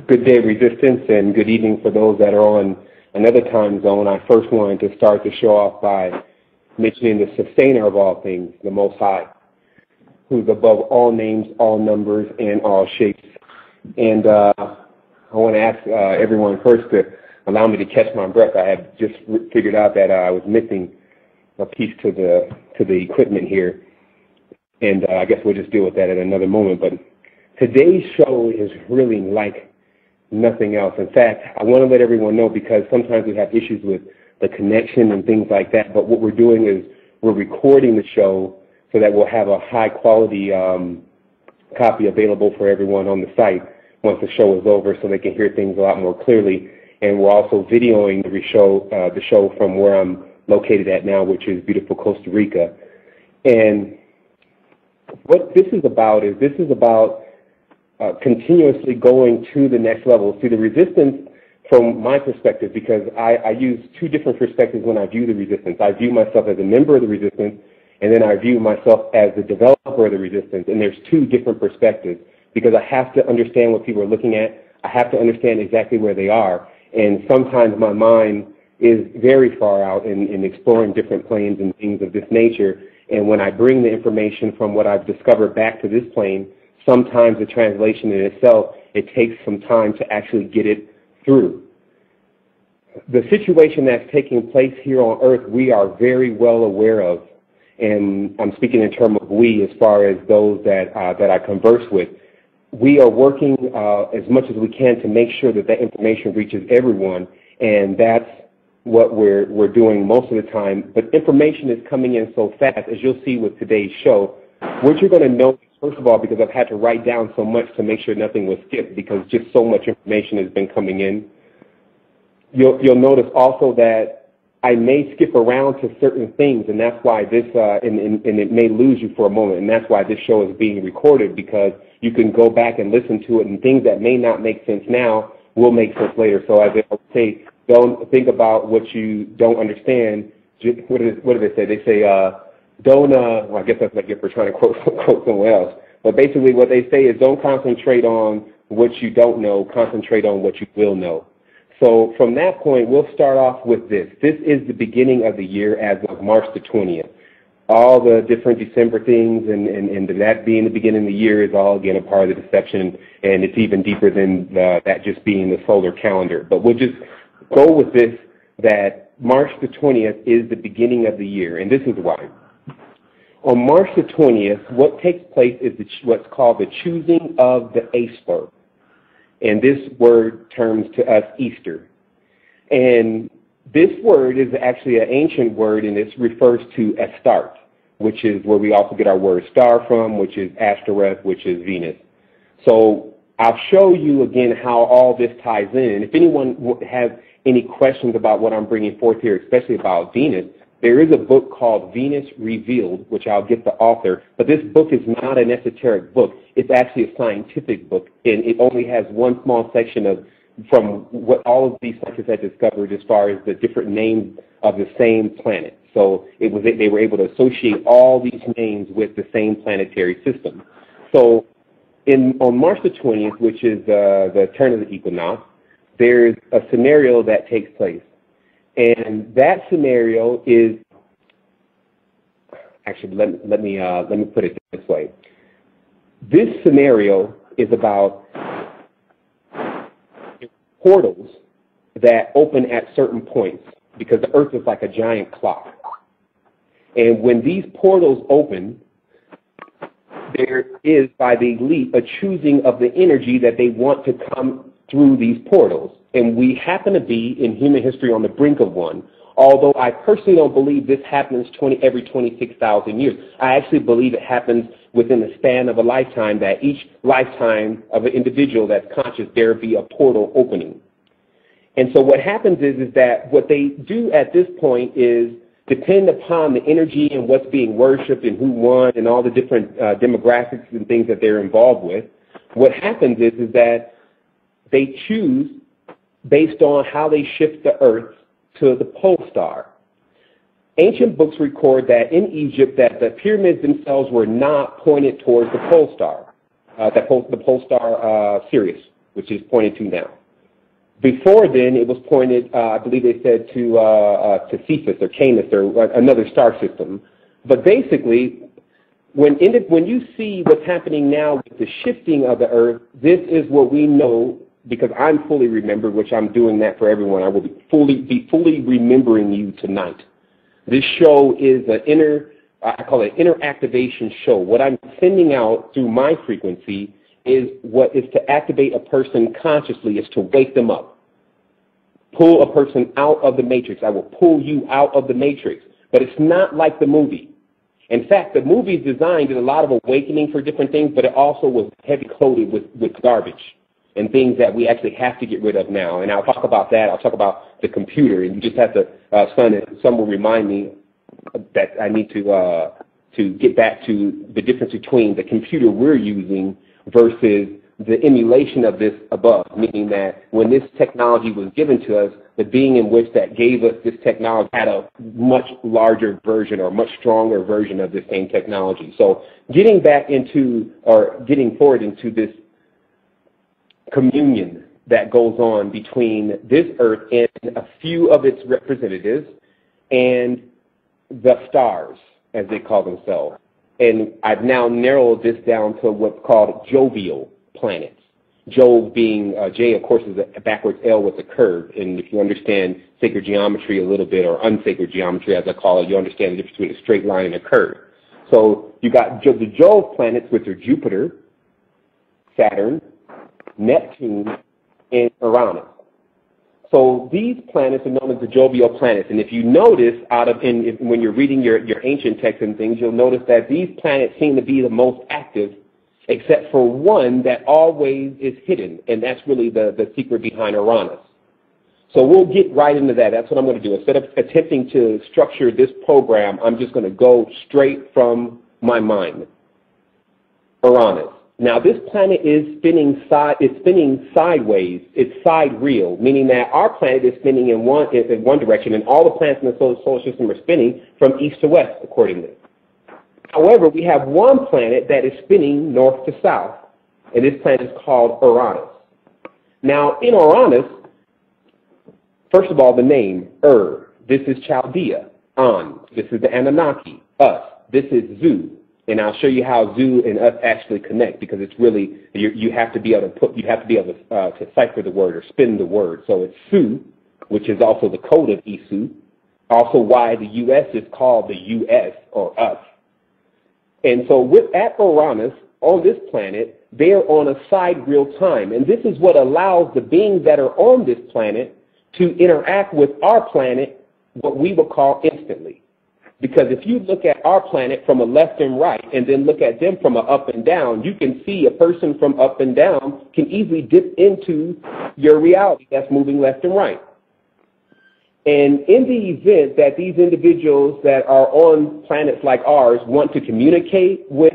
Good day, Resistance, and good evening for those that are on another time zone. I first wanted to start the show off by mentioning the sustainer of all things, the Most High, who's above all names, all numbers, and all shapes. And I want to ask everyone first to allow me to catch my breath. I had just figured out that I was missing a piece to the equipment here, and I guess we'll just deal with that at another moment. But today's show is really like nothing else. In fact, I want to let everyone know, because sometimes we have issues with the connection and things like that, but what we're doing is we're recording the show so that we'll have a high-quality copy available for everyone on the site once the show is over, so they can hear things a lot more clearly. And we're also videoing the show from where I'm located at now, which is beautiful Costa Rica. And what this is about continuously going to the next level. See, the resistance, from my perspective, because I use two different perspectives when I view the resistance. I view myself as a member of the resistance, and then I view myself as the developer of the resistance. And there's two different perspectives, because I have to understand what people are looking at. I have to understand exactly where they are. And sometimes my mind is very far out in exploring different planes and things of this nature. And when I bring the information from what I've discovered back to this plane, sometimes the translation in itself, it takes some time to actually get it through. The situation that's taking place here on Earth, we are very well aware of, and I'm speaking in terms of we as far as those that I converse with. We are working as much as we can to make sure that that information reaches everyone, and that's what we're doing most of the time. But information is coming in so fast, as you'll see with today's show. What you're going to know, first of all, because I've had to write down so much to make sure nothing was skipped, because just so much information has been coming in. You'll notice also that I may skip around to certain things, and that's why this, and it may lose you for a moment, and that's why this show is being recorded, because you can go back and listen to it, and things that may not make sense now will make sense later. So as I say, don't think about what you don't understand. What do they say? They say, well, I guess that's what I get for trying to quote someone else. But basically what they say is, don't concentrate on what you don't know, concentrate on what you will know. So from that point, we'll start off with this. This is the beginning of the year as of March the 20th. All the different December things and that being the beginning of the year is all, again, a part of the deception, and it's even deeper than that just being the solar calendar. But we'll just go with this, that March the 20th is the beginning of the year, and this is why. On March the 20th, what takes place is what's called the choosing of the Esper. And this word terms to us Easter. And this word is actually an ancient word, and it refers to Astarte, which is where we also get our word star from, which is Ashtoreth, which is Venus. So I'll show you again how all this ties in. If anyone has any questions about what I'm bringing forth here, especially about Venus, there is a book called Venus Revealed, which I'll get the author, but this book is not an esoteric book. It's actually a scientific book, and it only has one small section from what all of these scientists had discovered as far as the different names of the same planet. So they were able to associate all these names with the same planetary system. So on March the 20th, which is the turn of the equinox, there's a scenario that takes place. And that scenario is, actually, let me put it this way. This scenario is about portals that open at certain points, because the Earth is like a giant clock. And when these portals open, there is, by the elite, a choosing of the energy that they want to come through these portals. And we happen to be, in human history, on the brink of one. Although I personally don't believe this happens every 26,000 years. I actually believe it happens within the span of a lifetime, that each lifetime of an individual that's conscious, there be a portal opening. And so what happens is that what they do at this point is depend upon the energy and what's being worshipped and who won and all the different demographics and things that they're involved with. What happens is that they choose based on how they shift the Earth to the pole star. Ancient books record that in Egypt that the pyramids themselves were not pointed towards the pole star, the pole star Sirius, which is pointed to now. Before then, it was pointed, I believe they said, to Cephas or Canis or another star system. But basically, when you see what's happening now with the shifting of the Earth, this is what we know, because I'm fully remembered, which I'm doing that for everyone. I will be fully remembering you tonight. This show is I call it inner activation show. What I'm sending out through my frequency is what is to activate a person consciously, is to wake them up. Pull a person out of the matrix. I will pull you out of the matrix. But it's not like the movie. In fact, the movie is designed, did a lot of awakening for different things, but it also was heavy coated with garbage and things that we actually have to get rid of now. And I'll talk about that. I'll talk about the computer. And you just have to, some will remind me that I need to get back to the difference between the computer we're using versus the emulation of this above, meaning that when this technology was given to us, the being in which that gave us this technology had a much larger version or much stronger version of the same technology. So getting back into, or getting forward into this communion that goes on between this earth and a few of its representatives and the stars, as they call themselves. And I've now narrowed this down to what's called jovial planets. Jove being, J, of course, is a backwards L with a curve. And if you understand sacred geometry a little bit, or unsacred geometry, as I call it, you understand the difference between a straight line and a curve. So you got the Jove planets, which are Jupiter, Saturn, Neptune, and Uranus. So these planets are known as the jovial planets. And if you notice, when you're reading your ancient texts and things, you'll notice that these planets seem to be the most active, except for one that always is hidden, and that's really the secret behind Uranus. So we'll get right into that. That's what I'm going to do. Instead of attempting to structure this program, I'm just going to go straight from my mind. Uranus. Now, this planet is spinning sideways. It's sidereal, meaning that our planet is spinning in one direction, and all the planets in the solar system are spinning from east to west, accordingly. However, we have one planet that is spinning north to south, and this planet is called Uranus. Now, in Uranus, first of all, the name, this is Chaldea. An, this is the Anunnaki. Us, this is Zu. And I'll show you how Zu and us actually connect, because it's really, you have to be able to cipher the word or spin the word. So it's Su, which is also the code of Isu. Also why the U.S. is called the U.S. or us. And so at Uranus, on this planet, they are on a sidereal time. And this is what allows the beings that are on this planet to interact with our planet, what we would call instantly. Because if you look at our planet from a left and right, and then look at them from a up and down, you can see a person from up and down can easily dip into your reality that's moving left and right. And in the event that these individuals that are on planets like ours want to communicate with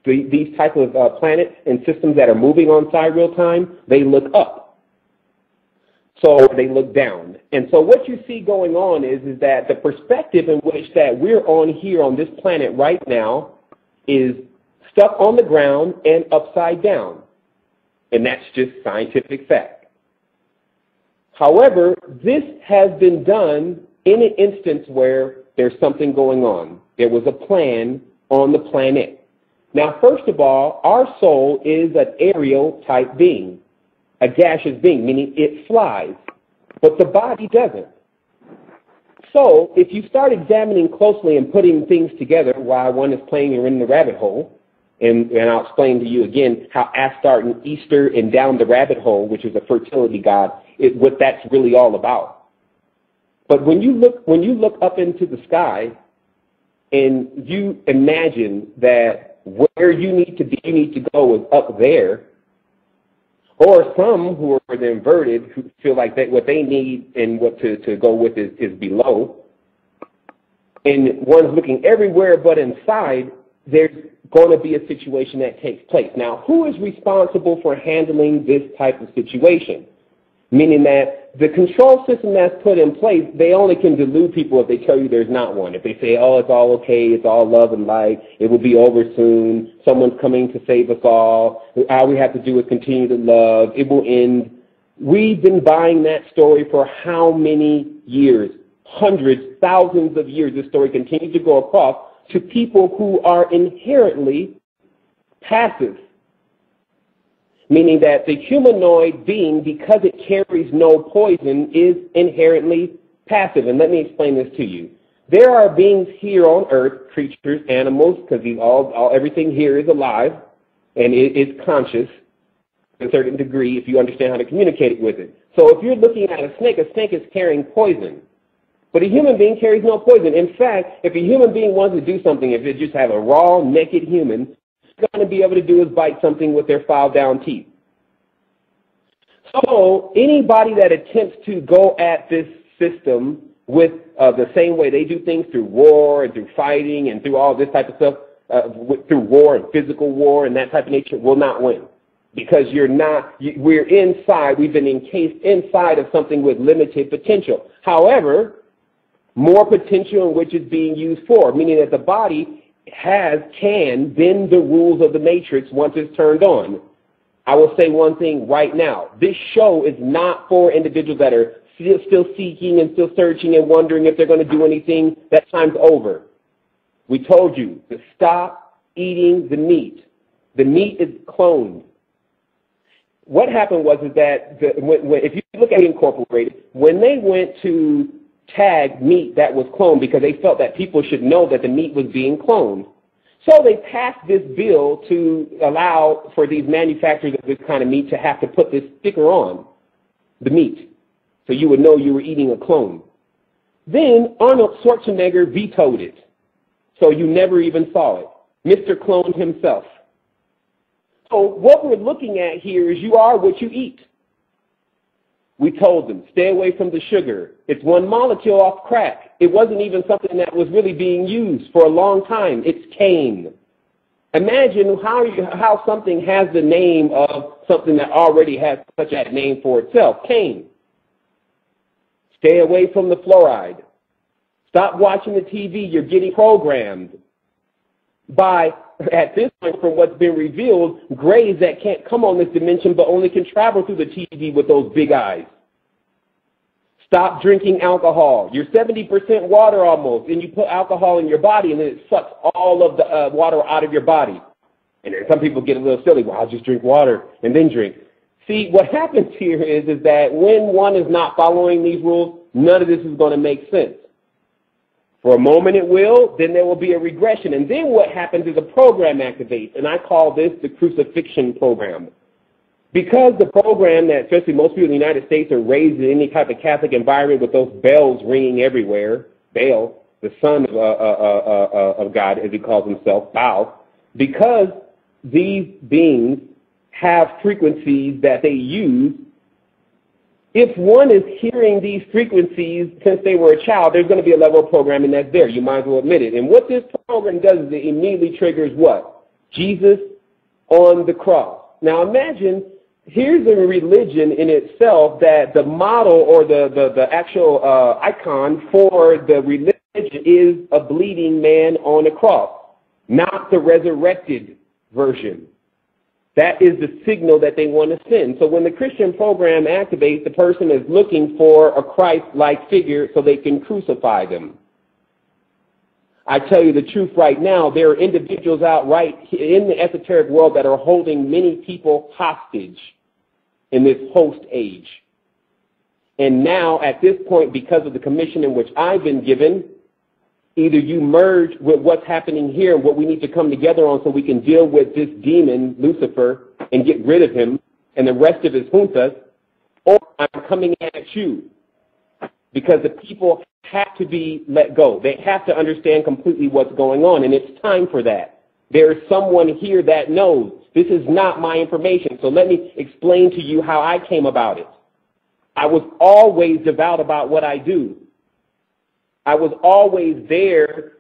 these type of planets and systems that are moving on sidereal time, they look up. So they look down. And so what you see going on is that the perspective in which that we're on here on this planet right now is stuck on the ground and upside down. And that's just scientific fact. However, this has been done in an instance where there's something going on. There was a plan on the planet. Now, first of all, our soul is an aerial type being, a gaseous being, meaning it flies, but the body doesn't. So if you start examining closely and putting things together while one is playing in the rabbit hole, and I'll explain to you again how Astarte and Easter and down the rabbit hole, which is a fertility god, is what that's really all about. But when you look up into the sky and you imagine that where you need to go is up there, or some who are the inverted who feel like that what they need and what to go with is below, and one's looking everywhere but inside, there's going to be a situation that takes place. Now, who is responsible for handling this type of situation? meaning that the control system that's put in place, they only can delude people if they tell you there's not one. If they say, oh, it's all okay, it's all love and light, it will be over soon, someone's coming to save us all, all we have to do is continue to love, it will end. We've been buying that story for how many years? Hundreds, thousands of years. This story continues to go across to people who are inherently passive, meaning that the humanoid being, because it carries no poison, is inherently passive. And let me explain this to you. There are beings here on earth, creatures, animals, because everything here is alive and it is conscious to a certain degree if you understand how to communicate with it. So if you're looking at a snake is carrying poison. But a human being carries no poison. In fact, if a human being wants to do something, if it just have a raw, naked human, what they're going to be able to do is bite something with their filed-down teeth. So anybody that attempts to go at this system with the same way they do things, through war and through fighting and through all this type of stuff, through war and physical war and that type of nature, will not win. Because we're inside, we've been encased inside of something with limited potential. However, more potential in which it's being used for, meaning that the body can bend the rules of the matrix once it's turned on. I will say one thing right now. This show is not for individuals that are still seeking and still searching and wondering if they're going to do anything. That time's over. We told you to stop eating the meat. The meat is cloned. What happened was that if you look at Incorporated, when they went to tag meat that was cloned because they felt that people should know that the meat was being cloned. So they passed this bill to allow for these manufacturers of this kind of meat to have to put this sticker on the meat so you would know you were eating a clone. Then Arnold Schwarzenegger vetoed it, so you never even saw it. Mr. Clone himself. So what we're looking at here is you are what you eat. We told them, stay away from the sugar. It's one molecule off crack. It wasn't even something that was really being used for a long time. It's cane. Imagine how something has the name of something that already has such a name for itself, cane. Stay away from the fluoride. Stop watching the TV. You're getting programmed by, at this point, from what's been revealed, grays that can't come on this dimension but only can travel through the TV with those big eyes. Stop drinking alcohol. You're 70% water almost, and you put alcohol in your body, and then it sucks all of the water out of your body. And then some people get a little silly. Well, I'll just drink water and then drink. See, what happens here is that when one is not following these rules, none of this is going to make sense. For a moment it will, then there will be a regression. And then what happens is a program activates, and I call this the crucifixion program. Because the program that, especially most people in the United States, are raised in any type of Catholic environment with those bells ringing everywhere, Baal, the son of God, as he calls himself, Baal, because these beings have frequencies that they use. If one is hearing these frequencies since they were a child, there's going to be a level of programming that's there. You might as well admit it. And what this program does is it immediately triggers what? Jesus on the cross. Now imagine, here's a religion in itself that the model or the actual icon for the religion is a bleeding man on a cross, not the resurrected version. That is the signal that they want to send. So when the Christian program activates, the person is looking for a Christ-like figure so they can crucify them. I tell you the truth right now, there are individuals out right in the esoteric world that are holding many people hostage in this host age. And now, at this point, because of the commission in which I've been given, either you merge with what's happening here and what we need to come together on so we can deal with this demon, Lucifer, and get rid of him and the rest of his juntas, or I'm coming at you. Because the people have to be let go. They have to understand completely what's going on, and it's time for that. There is someone here that knows. This is not my information, so let me explain to you how I came about it. I was always devout about what I do. I was always there,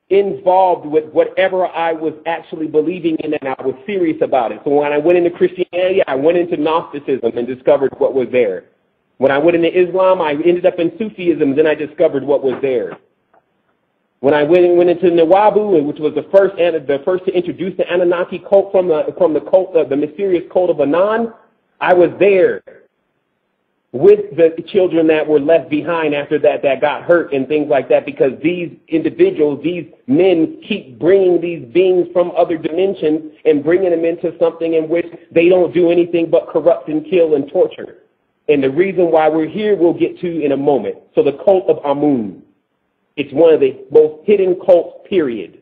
involved with whatever I was actually believing in, and I was serious about it. So when I went into Christianity, I went into Gnosticism and discovered what was there. When I went into Islam, I ended up in Sufism, and then I discovered what was there. When I went into Nawabu, which was the first to introduce the Anunnaki cult from the mysterious cult of Anan, I was there with the children that were left behind after that got hurt and things like that, because these individuals, these men, keep bringing these beings from other dimensions and bringing them into something in which they don't do anything but corrupt and kill and torture. And the reason why we're here we'll get to in a moment. So the cult of Amun. It's one of the most hidden cults, period.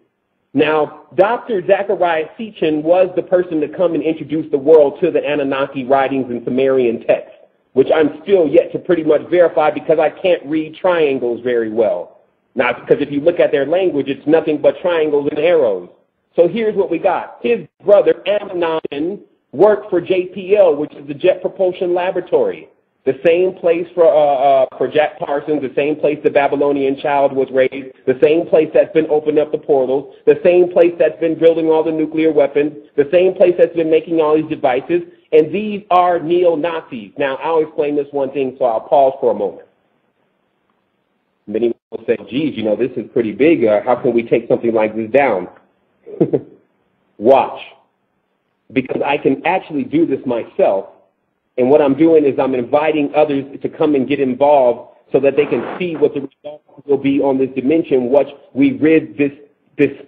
Now, Dr. Zachariah Sitchin was the person to come and introduce the world to the Anunnaki writings and Sumerian texts, which I'm still yet to pretty much verify because I can't read triangles very well. Now, because if you look at their language, it's nothing but triangles and arrows. So here's what we got. His brother, Amnon, worked for JPL, which is the Jet Propulsion Laboratory. The same place for Jack Parsons, the same place the Babylonian child was raised, the same place that's been opening up the portals, the same place that's been building all the nuclear weapons, the same place that's been making all these devices, and these are neo-Nazis. Now, I'll explain this one thing, so I'll pause for a moment. Many will say, geez, you know, this is pretty big. How can we take something like this down? Watch. Because I can actually do this myself. And what I'm doing is I'm inviting others to come and get involved so that they can see what the results will be on this dimension once we rid this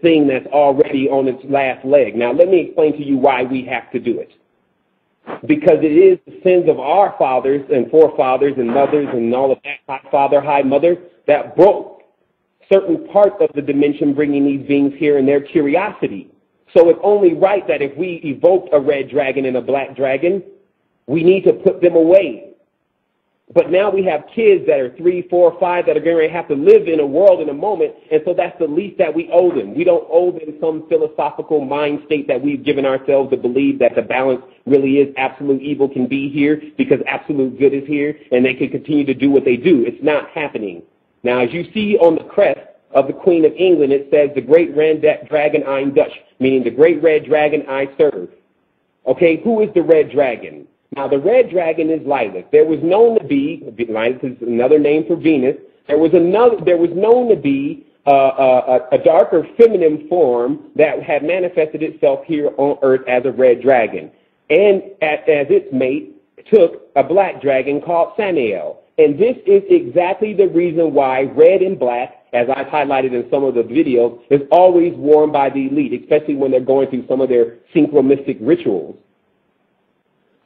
thing that's already on its last leg. Now, let me explain to you why we have to do it. Because it is the sins of our fathers and forefathers and mothers and all of that, high father, high mother, that broke certain parts of the dimension, bringing these beings here and their curiosity. So it's only right that if we evoked a red dragon and a black dragon, we need to put them away. But now we have kids that are 3, 4, 5 that are going to have to live in a world in a moment, and so that's the least that we owe them. We don't owe them some philosophical mind state that we've given ourselves to believe that the balance really is absolute evil can be here because absolute good is here, and they can continue to do what they do. It's not happening. Now, as you see on the crest of the Queen of England, it says, the great red dragon I'm Dutch, meaning the great red dragon I serve. Okay, who is the red dragon? Now, the red dragon is Lilith. There was known to be, Lilith is another name for Venus, there was known to be a darker feminine form that had manifested itself here on Earth as a red dragon. And as its mate, took a black dragon called Samael. And this is exactly the reason why red and black, as I've highlighted in some of the videos, is always worn by the elite, especially when they're going through some of their synchromistic rituals.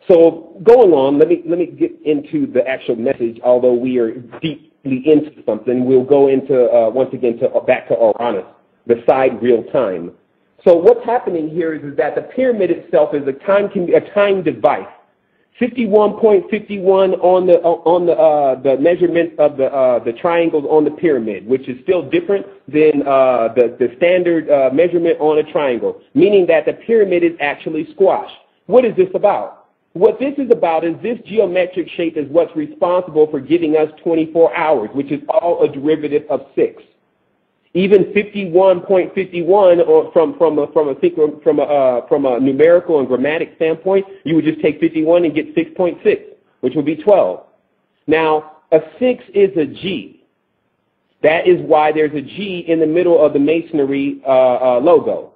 So going on, let me get into the actual message. Although we are deeply into something, we'll go into once again back to Uranus, the side real time. So what's happening here is that the pyramid itself is a time device. 51.51 on the measurement of the triangles on the pyramid, which is still different than the standard measurement on a triangle, meaning that the pyramid is actually squashed. What is this about? What this is about is this geometric shape is what's responsible for giving us 24 hours, which is all a derivative of 6. Even 51.51 from a numerical and grammatic standpoint, you would just take 51 and get 6.6, which would be 12. Now, a 6 is a G. That is why there's a G in the middle of the masonry logo.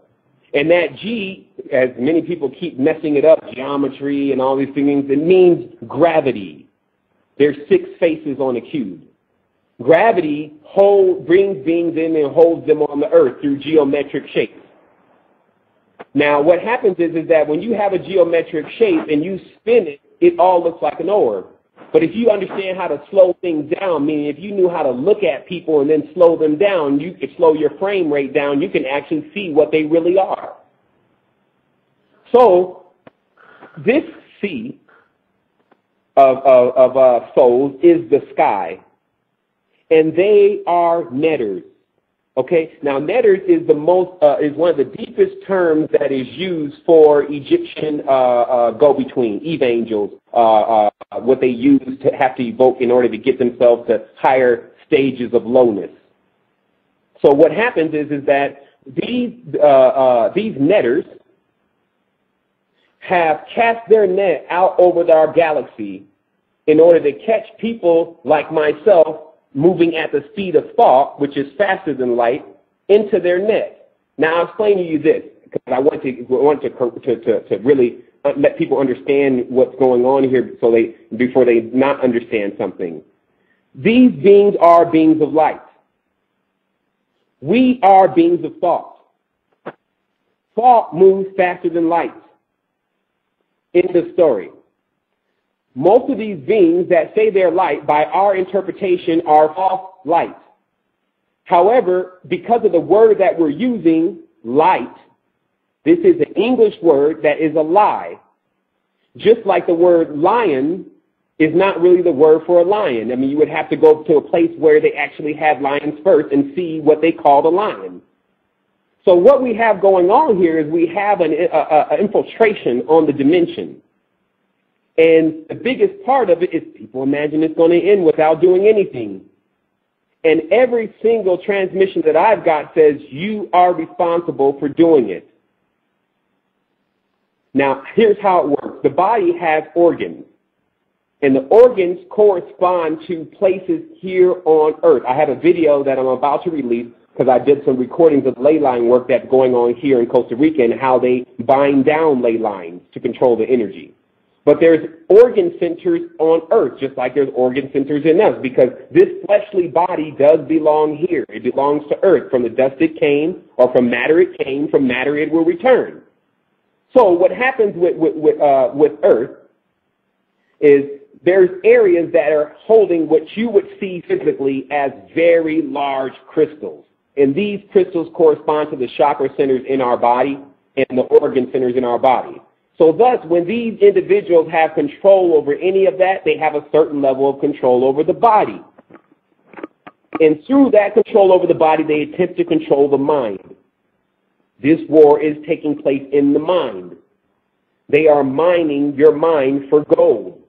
And that G, as many people keep messing it up, geometry and all these things, it means gravity. There's 6 faces on a cube. Gravity brings beings in and holds them on the earth through geometric shapes. Now, what happens is that when you have a geometric shape and you spin it, it all looks like an orb. But if you understand how to slow things down, meaning if you knew how to look at people and then slow them down, you could slow your frame rate down, you can actually see what they really are. So, this sea of souls is the sky. And they are netters. Okay? Now, netters is is one of the deepest terms that is used for Egyptian go-between, evangels, what they use to have to evoke in order to get themselves to higher stages of lowness. So what happens is that these netters have cast their net out over our galaxy in order to catch people like myself moving at the speed of thought, which is faster than light, into their net. Now, I'll explain to you this, because I want to really let people understand what's going on here before they not understand something. These beings are beings of light. We are beings of thought. Thought moves faster than light. In the story. Most of these beings that say they're light, by our interpretation, are false light. However, because of the word that we're using, light, this is an English word that is a lie. Just like the word lion is not really the word for a lion. I mean, you would have to go to a place where they actually had lions first and see what they called a lion. So what we have going on here is we have an infiltration on the dimension. And the biggest part of it is people imagine it's going to end without doing anything. And every single transmission that I've got says you are responsible for doing it. Now, here's how it works. The body has organs. And the organs correspond to places here on Earth. I have a video that I'm about to release because I did some recordings of ley line work that's going on here in Costa Rica and how they bind down ley lines to control the energy. But there's organ centers on Earth, just like there's organ centers in us, because this fleshly body does belong here. It belongs to Earth. From the dust it came, or from matter it came, from matter it will return. So what happens with Earth is there's areas that are holding what you would see physically as very large crystals. And these crystals correspond to the chakra centers in our body and the organ centers in our body. So thus, when these individuals have control over any of that, they have a certain level of control over the body. And through that control over the body, they attempt to control the mind. This war is taking place in the mind. They are mining your mind for gold.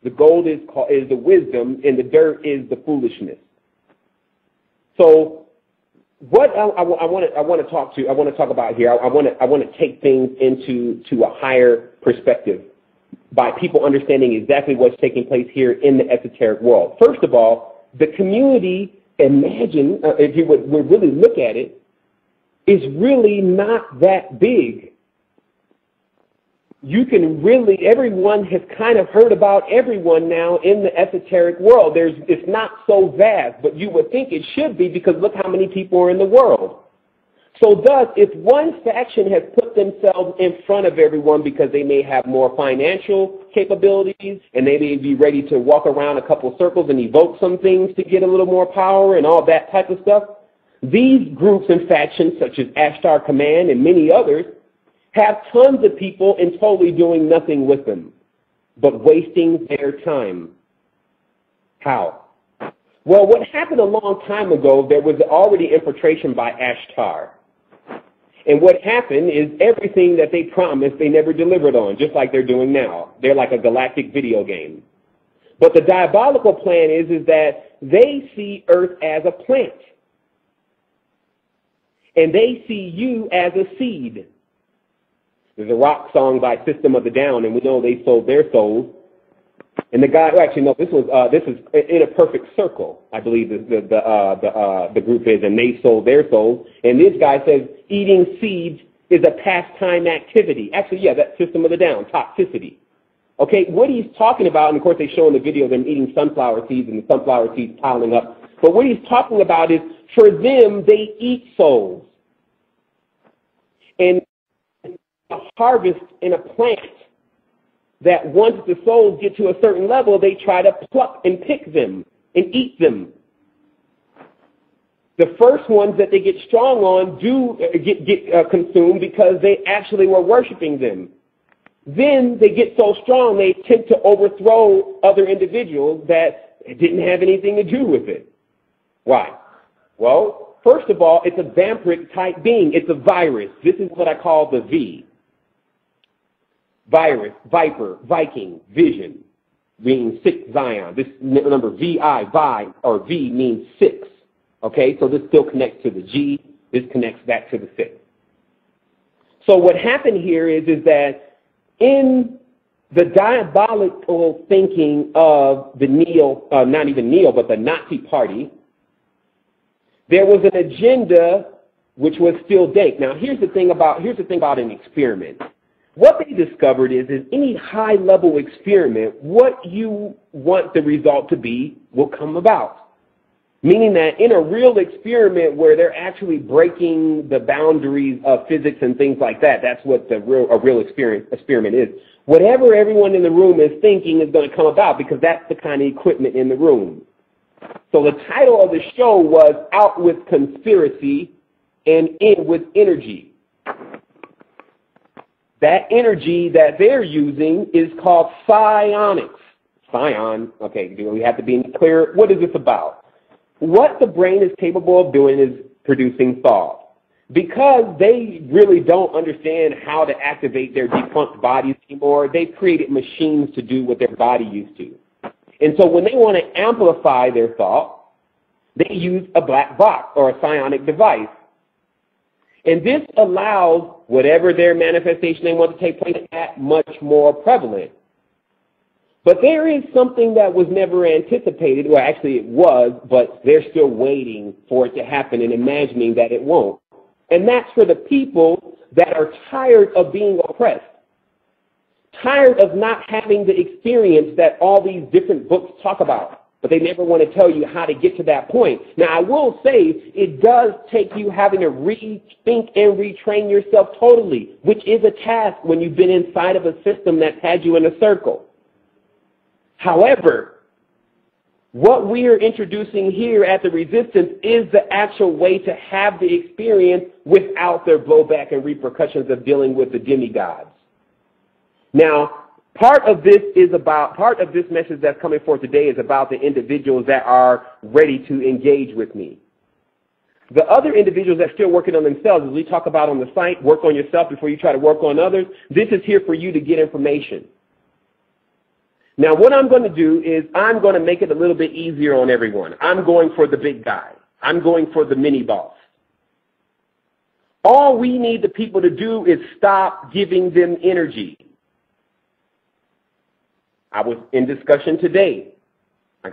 The gold is the wisdom, and the dirt is the foolishness. So, what I want to talk about here, I want to take things into a higher perspective by people understanding exactly what's taking place here in the esoteric world. First of all, the community, imagine if you would really look at it, is really not that big. You can really, everyone has kind of heard about everyone now in the esoteric world. It's not so vast, but you would think it should be because look how many people are in the world. So thus, if one faction has put themselves in front of everyone because they may have more financial capabilities and they may be ready to walk around a couple circles and evoke some things to get a little more power and all that type of stuff, these groups and factions such as Ashtar Command and many others have tons of people and totally doing nothing with them, but wasting their time. How? Well, what happened a long time ago, there was already infiltration by Ashtar. And what happened is everything that they promised, they never delivered on, just like they're doing now. They're like a galactic video game. But the diabolical plan is that they see Earth as a plant. And they see you as a seed. There's a rock song by System of a Down, and we know they sold their souls. And the guy, actually, no, this is In a Perfect Circle, I believe the group is, and they sold their souls. And this guy says eating seeds is a pastime activity. Actually, yeah, that's System of the Down, toxicity. Okay, what he's talking about, and of course they show in the video them eating sunflower seeds and the sunflower seeds piling up. But what he's talking about is, for them, they eat souls. And a harvest in a plant that once the souls get to a certain level, they try to pluck and pick them and eat them. The first ones that they get strong on do get consumed because they actually were worshiping them. Then they get so strong they attempt to overthrow other individuals that didn't have anything to do with it. Why? Well, first of all, it's a vampiric type being. It's a virus. This is what I call the V. Virus, viper, Viking, vision, means 6 Zion. This number VI, Vi, or V means 6. Okay, so this still connects to the G. This connects back to the 6. So what happened here is that in the diabolical thinking of the not even Neo, but the Nazi Party, there was an agenda which was still dank. Now, here's the thing about an experiment. What they discovered is any high-level experiment, what you want the result to be will come about. Meaning that in a real experiment where they're actually breaking the boundaries of physics and things like that, that's what a real experiment is. Whatever everyone in the room is thinking is going to come about because that's the kind of equipment in the room. So the title of the show was Out with Conspiracy and In with Energy. That energy that they're using is called psionics. Psion, okay, we have to be clear. What is this about? What the brain is capable of doing is producing thought. Because they really don't understand how to activate their defunct bodies anymore, they've created machines to do what their body used to. And so when they want to amplify their thought, they use a black box or a psionic device. And this allows whatever their manifestation they want to take place at much more prevalent. But there is something that was never anticipated, well actually it was, but they're still waiting for it to happen and imagining that it won't. And that's for the people that are tired of being oppressed, tired of not having the experience that all these different books talk about, but they never want to tell you how to get to that point. Now I will say it does take you having to rethink and retrain yourself totally, which is a task when you've been inside of a system that's had you in a circle. However, what we are introducing here at the Resistance is the actual way to have the experience without their blowback and repercussions of dealing with the demigods. Now, part of this message that's coming forth today is about the individuals that are ready to engage with me. The other individuals that are still working on themselves, as we talk about on the site, work on yourself before you try to work on others, this is here for you to get information. Now, what I'm going to do is I'm going to make it a little bit easier on everyone. I'm going for the big guy. I'm going for the mini boss. All we need the people to do is stop giving them energy. I was in discussion today. I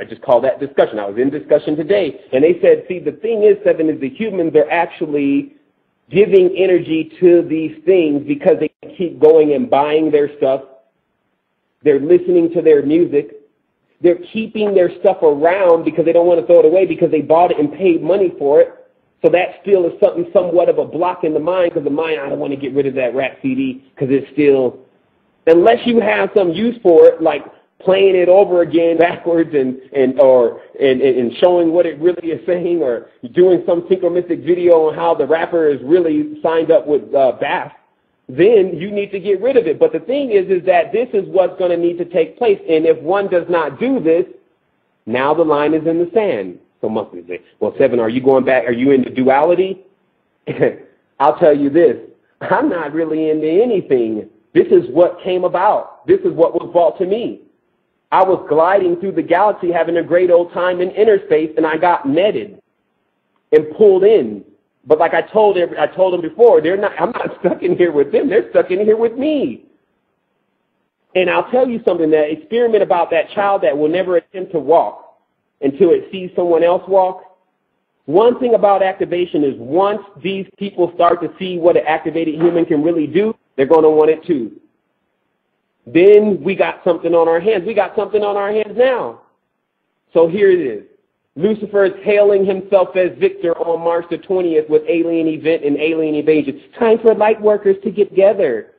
just call that discussion. I was in discussion today, and they said, see, the thing is, Sevan, is the humans are actually giving energy to these things because they keep going and buying their stuff. They're listening to their music. They're keeping their stuff around because they don't want to throw it away because they bought it and paid money for it. So that still is somewhat of a block in the mind because the mind, I don't want to get rid of that rap CD because it's still, unless you have some use for it, like playing it over again backwards and showing what it really is saying, or doing some synchronistic video on how the rapper is really signed up with Bath, then you need to get rid of it. But the thing is that this is what's going to need to take place. And if one does not do this, now the line is in the sand. So most people say, well, Sevan, are you going back? Are you into duality? I'll tell you this. I'm not really into anything. This is what came about. This is what was brought to me. I was gliding through the galaxy having a great old time in inner space, and I got netted and pulled in. But like I told them before, I'm not stuck in here with them. They're stuck in here with me. And I'll tell you something, that experiment about that child that will never attempt to walk until it sees someone else walk. One thing about activation is once these people start to see what an activated human can really do, they're going to want it too. Then we got something on our hands. We got something on our hands now. So here it is. Lucifer is hailing himself as victor on March the 20th with alien event and alien invasion. Time for light workers to get together.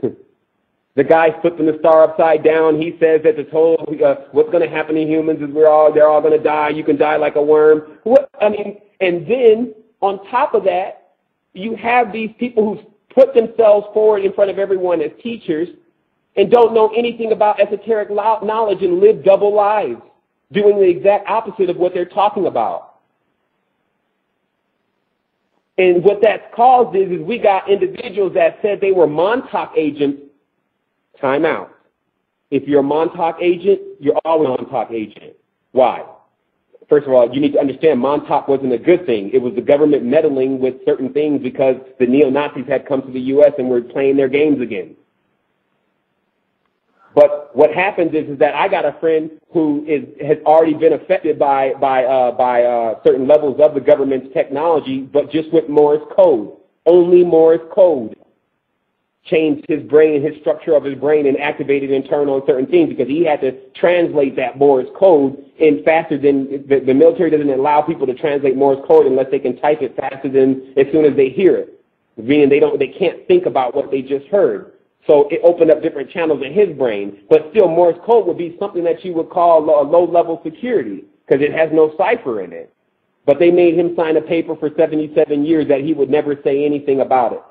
The guy flipping the star upside down, he says that the total, what's going to happen to humans is they're all going to die. You can die like a worm. And then on top of that, you have these people who put themselves forward in front of everyone as teachers and don't know anything about esoteric knowledge and live double lives, doing the exact opposite of what they're talking about. And what that's caused is we got individuals that said they were Montauk agents. Time out. If you're a Montauk agent, you're always a Montauk agent. Why? First of all, you need to understand Montauk wasn't a good thing. It was the government meddling with certain things because the neo-Nazis had come to the U.S. and were playing their games again. But what happens is that I got a friend who has already been affected by certain levels of the government's technology, but just with Morse code. Only Morse code changed his brain, his structure of his brain, and activated internal certain things because he had to translate that Morse code in faster than the military doesn't allow people to translate Morse code unless they can type it faster than as soon as they hear it. Meaning they can't think about what they just heard. So it opened up different channels in his brain. But still, Morse code would be something that you would call a low-level security because it has no cipher in it. But they made him sign a paper for 77 years that he would never say anything about it.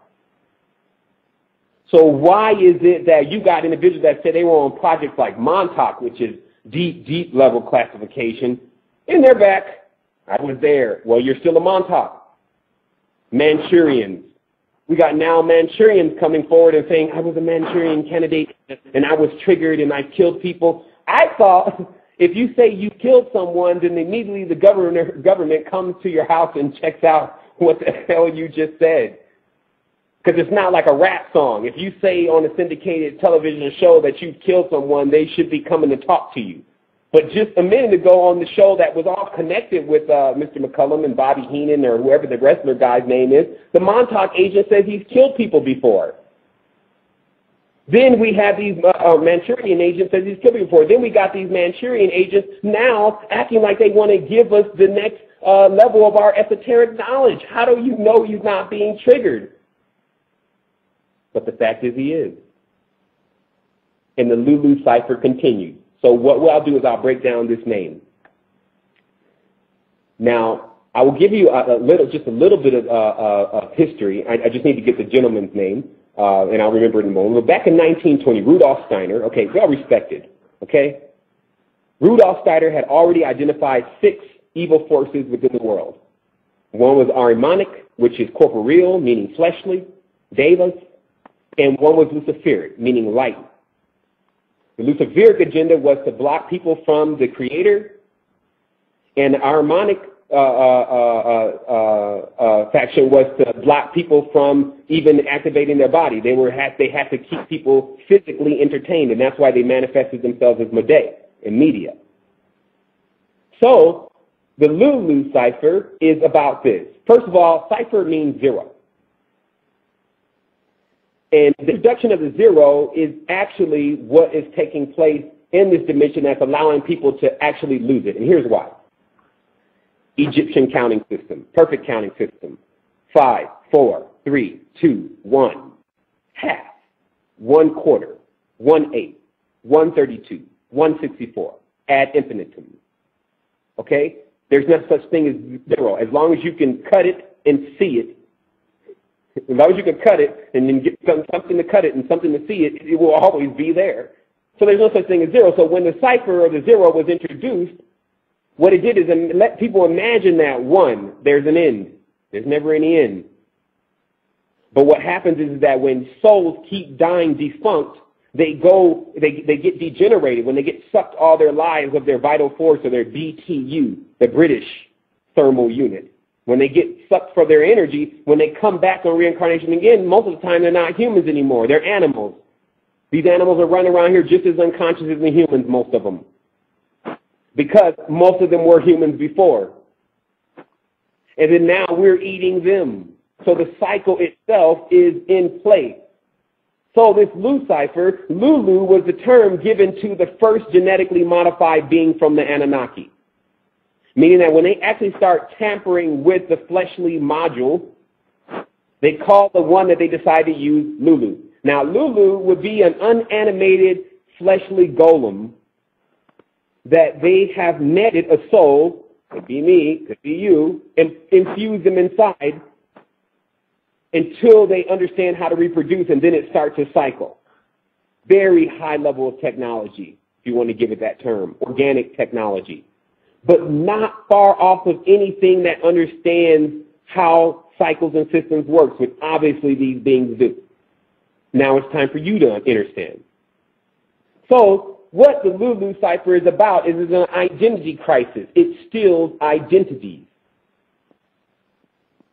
So why is it that you got individuals that say they were on projects like Montauk, which is deep level classification, and they're back? I was there. Well, you're still a Montauk. Manchurians. We got now Manchurians coming forward and saying, I was a Manchurian candidate and I was triggered and I killed people. I thought if you say you killed someone, then immediately the government comes to your house and checks out what the hell you just said. Because it's not like a rap song. If you say on a syndicated television show that you killed someone, they should be coming to talk to you. But just a minute ago on the show that was all connected with Mr. McCullum and Bobby Heenan or whoever the wrestler guy's name is, the Montauk agent says he's killed people before. Then we have these Manchurian agents says he's killed people before. Then we got these Manchurian agents now acting like they want to give us the next level of our esoteric knowledge. How do you know he's not being triggered? But the fact is he is. And the Lulu cipher continues. So what I'll do is I'll break down this name. Now, I will give you just a little bit of history. I just need to get the gentleman's name, and I'll remember it in a moment. But back in 1920, Rudolf Steiner, okay, well respected, okay? Rudolf Steiner had already identified 6 evil forces within the world. One was Ahrimanic, which is corporeal, meaning fleshly, devas, and one was Luciferic, meaning light. The Luciferic agenda was to block people from the Creator, and the Ahrimanic faction was to block people from even activating their body. They had to keep people physically entertained, and that's why they manifested themselves as media. So the Lulu cipher is about this. First of all, cipher means 0. And the introduction of the 0 is actually what is taking place in this dimension that's allowing people to actually lose it. And here's why. Egyptian counting system, perfect counting system. 5, 4, 3, 2, 1. Half, 1/4, 1/8, 1/32, 1/64, ad infinitum. Okay? There's no such thing as 0. As long as you can cut it and see it, as long as you can cut it and then get something to cut it and something to see it, it will always be there. So there's no such thing as 0. So when the cipher of the 0 was introduced, what it did is it let people imagine that 1, there's an end. There's never any end. But what happens is that when souls keep dying defunct, they get degenerated. When they get sucked all their lives of their vital force or their BTU, the British thermal unit. When they get sucked for their energy, when they come back on reincarnation again, most of the time they're not humans anymore. They're animals. These animals are running around here just as unconscious as the humans, most of them. Because most of them were humans before. And then now we're eating them. So the cycle itself is in place. So this Lucifer, Lulu, was the term given to the first genetically modified being from the Anunnaki. Meaning that when they actually start tampering with the fleshly module, they call the one that they decide to use Lulu. Now, Lulu would be an unanimated fleshly golem that they have netted a soul, could be me, could be you, and infuse them inside until they understand how to reproduce, and then it starts a cycle. Very high level of technology, if you want to give it that term, organic technology. But not far off of anything that understands how cycles and systems work, which obviously these beings do. Now it's time for you to understand. So what the Lulu cipher is about is an identity crisis. It steals identities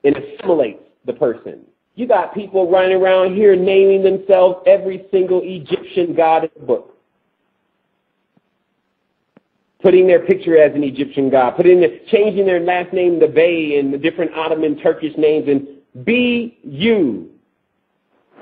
and assimilates the person. You got people running around here naming themselves every single Egyptian god in the book. putting their picture as an Egyptian god, changing their last name to Bey and the different Ottoman Turkish names, and be you.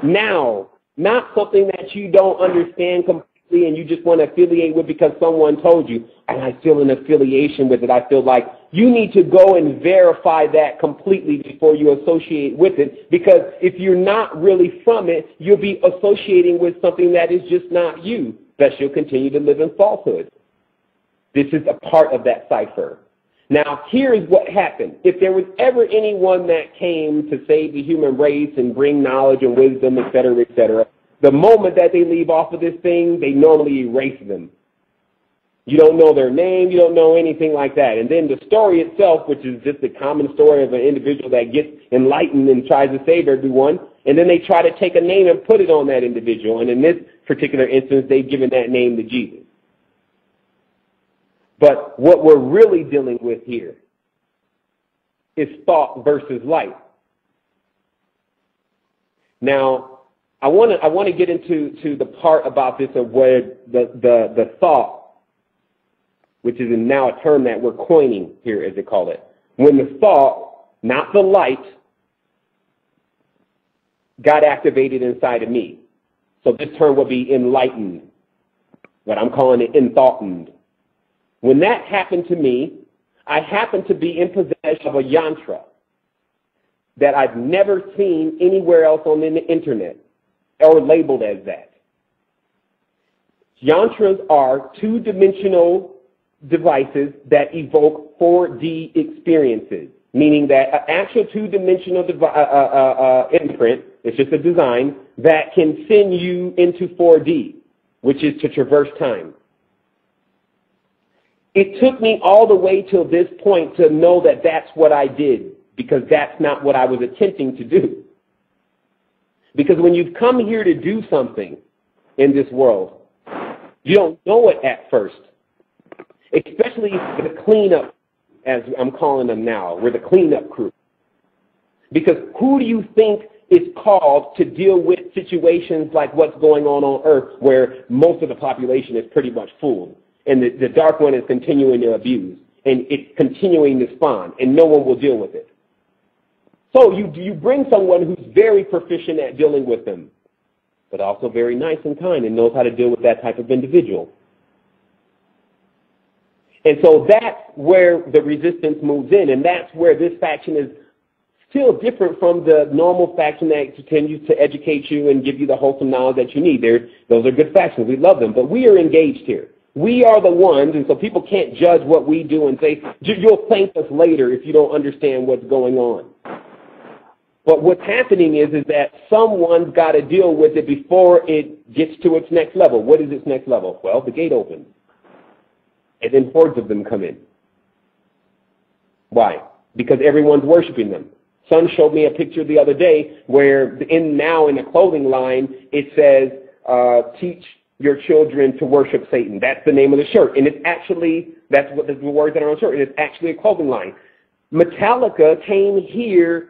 Now, not something that you don't understand completely and you just want to affiliate with because someone told you, and I feel an affiliation with it. I feel like you need to go and verify that completely before you associate with it, because if you're not really from it, you'll be associating with something that is just not you. Thus, you'll continue to live in falsehood. This is a part of that cipher. Now, here's what happened. If there was ever anyone that came to save the human race and bring knowledge and wisdom, et cetera, the moment that they leave off of this thing, they normally erase them. You don't know their name. You don't know anything like that. And then the story itself, which is just a common story of an individual that gets enlightened and tries to save everyone, and then they try to take a name and put it on that individual. And in this particular instance, they've given that name to Jesus. But what we're really dealing with here is thought versus light. Now, I want to get into the part about this of where the thought, which is now a term that we're coining here, as they call it. When the thought, not the light, got activated inside of me. So this term would be enlightened, but I'm calling it enthoughtened. When that happened to me, I happened to be in possession of a yantra that I've never seen anywhere else on the internet or labeled as that. Yantras are two-dimensional devices that evoke 4D experiences, meaning that an actual two-dimensional imprint, it's just a design, that can send you into 4D, which is to traverse time. It took me all the way till this point to know that that's what I did, because that's not what I was attempting to do. Because when you've come here to do something in this world, you don't know it at first. Especially the cleanup, as I'm calling them now. We're the cleanup crew. Because who do you think is called to deal with situations like what's going on Earth, where most of the population is pretty much fooled? And the dark one is continuing to abuse, and it's continuing to spawn, and no one will deal with it. So you bring someone who's very proficient at dealing with them, but also very nice and kind and knows how to deal with that type of individual. And so that's where the resistance moves in, and that's where this faction is still different from the normal faction that continues to educate you and give you the wholesome knowledge that you need. Those are good factions. We love them, but we are engaged here. We are the ones, and so people can't judge what we do and say, you'll thank us later if you don't understand what's going on. But what's happening is that someone's got to deal with it before it gets to its next level. What is its next level? Well, the gate opens, and then hordes of them come in. Why? Because everyone's worshiping them. Son showed me a picture the other day where in the clothing line it says, teach your children to worship Satan. That's the name of the shirt. And it's actually, that's what the words that are on the shirt. And it's actually a clothing line. Metallica came here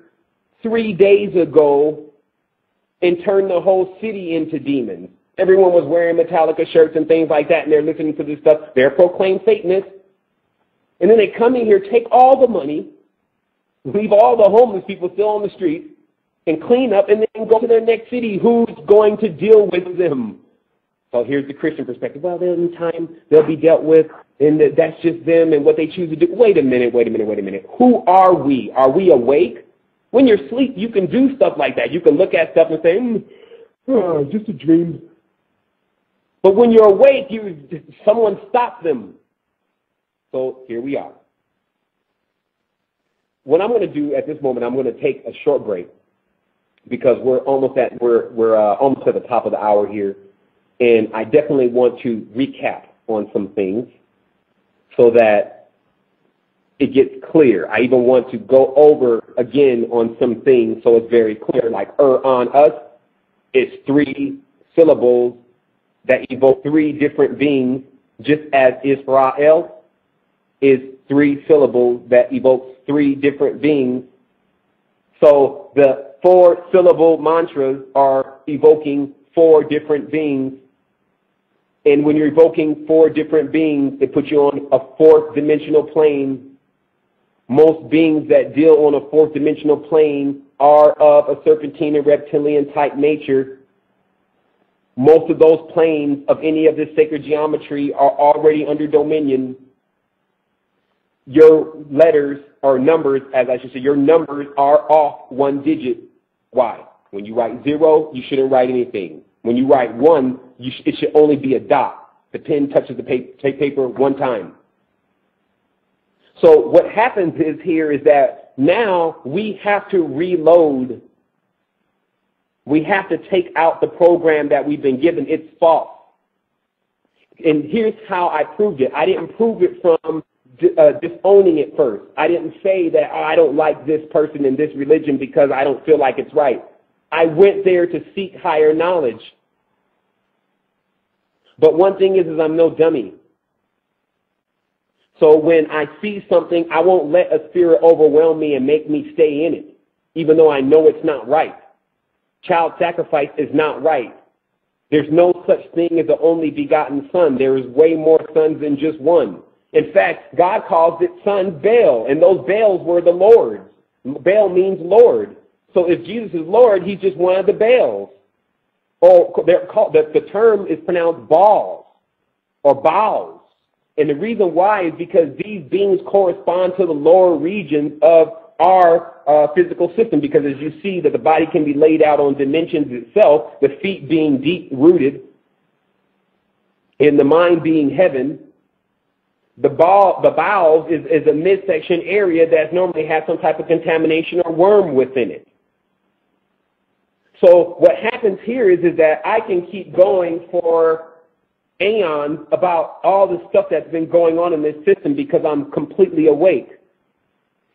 3 days ago and turned the whole city into demons. Everyone was wearing Metallica shirts and things like that, and they're listening to this stuff. They're proclaimed Satanists. And then they come in here, take all the money, leave all the homeless people still on the street, and clean up, and then go to their next city. Who's going to deal with them? So here's the Christian perspective. Well, in time, they'll be dealt with, and that's just them and what they choose to do. Wait a minute. Who are we? Are we awake? When you're asleep, you can do stuff like that. You can look at stuff and say, just a dream. But when you're awake, someone stopped them. So here we are. What I'm going to do at this moment, I'm going to take a short break because we're almost at the top of the hour here. And I definitely want to recap on some things so that it gets clear. I even want to go over again on some things so it's very clear. Like on us, it's 3 syllables that evoke 3 different beings, just as Israel is 3 syllables that evokes 3 different beings. So the 4-syllable mantras are evoking 4 different beings. And when you're evoking 4 different beings, it puts you on a 4th dimensional plane. Most beings that deal on a 4th dimensional plane are of a serpentine and reptilian type nature. Most of those planes of any of this sacred geometry are already under dominion. Your letters or numbers, as I should say, your numbers are off 1 digit. Why? When you write 0, you shouldn't write anything. When you write 1, it should only be a dot. The pen touches the paper 1 time. So what happens is that now we have to reload. We have to take out the program that we've been given. It's false. And here's how I proved it. I didn't prove it from disowning it first. I didn't say that I don't like this person in this religion because I don't feel like it's right. I went there to seek higher knowledge. But one thing is I'm no dummy. So when I see something, I won't let a spirit overwhelm me and make me stay in it, even though I know it's not right. Child sacrifice is not right. There's no such thing as the only begotten son. There is way more sons than just one. In fact, God calls it son Baal, and those Baals were the Lords. Baal means Lord. So if Jesus is Lord, he's just one of the Baals. Or they're called, the term is pronounced Baals or Baals. And the reason why is because these beings correspond to the lower regions of our physical system, because as you see that the body can be laid out on dimensions itself, the feet being deep-rooted, and the mind being heaven. The bowels is a midsection area that normally has some type of contamination or worm within it. So what happens here is that I can keep going for aeons about all the stuff that's been going on in this system because I'm completely awake.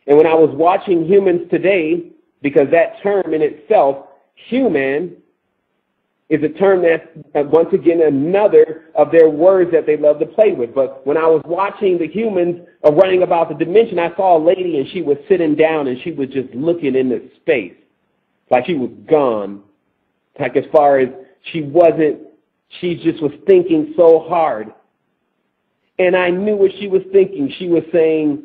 And when I was watching Humans Today, because that term in itself, human, is a term that's, once again, another of their words that they love to play with. But when I was watching the humans running about the dimension, I saw a lady and she was sitting down and she was just looking into space. Like she was gone. Like as far as she just was thinking so hard. And I knew what she was thinking. She was saying,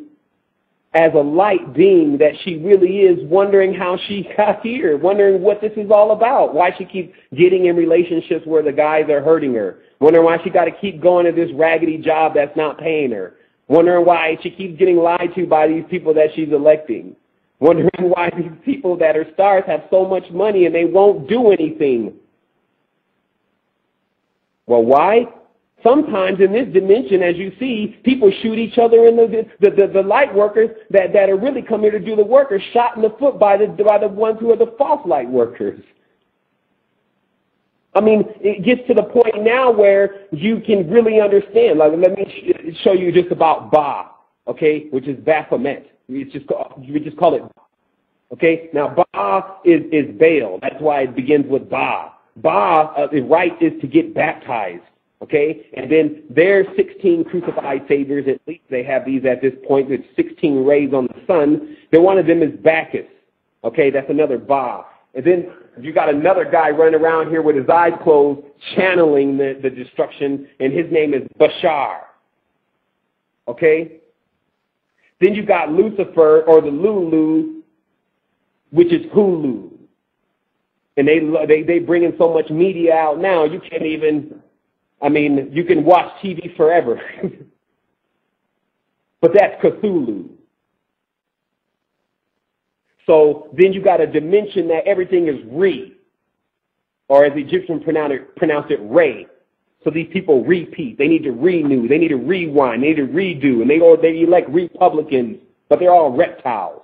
as a light being, that she really is wondering how she got here, wondering what this is all about, why she keeps getting in relationships where the guys are hurting her, wondering why she got to keep going to this raggedy job that's not paying her, wondering why she keeps getting lied to by these people that she's electing, wondering why these people that are stars have so much money and they won't do anything. Well, why? Sometimes in this dimension, as you see, people shoot each other in the light workers that are really come here to do the work are shot in the foot by the ones who are the false light workers. I mean, it gets to the point now where you can really understand. Like, let me show you just about Ba, okay, which is Baphomet. We just call it. Okay, now Ba is Baal. That's why it begins with Ba. Ba, the right is to get baptized. Okay, and then their 16 crucified saviors, at least they have these at this point, with 16 rays on the sun. Then one of them is Bacchus. Okay, that's another Ba. And then you got another guy running around here with his eyes closed, channeling the destruction, and his name is Bashar. Okay? Then you got Lucifer, or the Lulu, which is Hulu. And they bring in so much media out now, you can't even... I mean, you can watch TV forever. But that's Cthulhu. So then you got a dimension that everything is re, or as the Egyptians pronounce it, Re. So these people repeat. They need to renew. They need to rewind. They need to redo. And they elect Republicans, but they're all reptiles.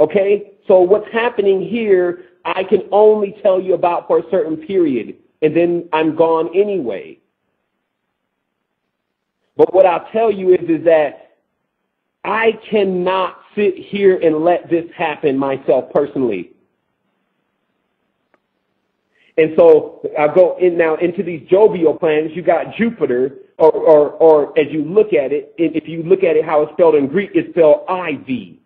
Okay? So what's happening here, I can only tell you about for a certain period. And then I'm gone anyway. But what I'll tell you is that I cannot sit here and let this happen myself personally. And so I'll go in now into these jovial planets. You got Jupiter, or as you look at it, if you look at it how it's spelled in Greek, it's spelled IV,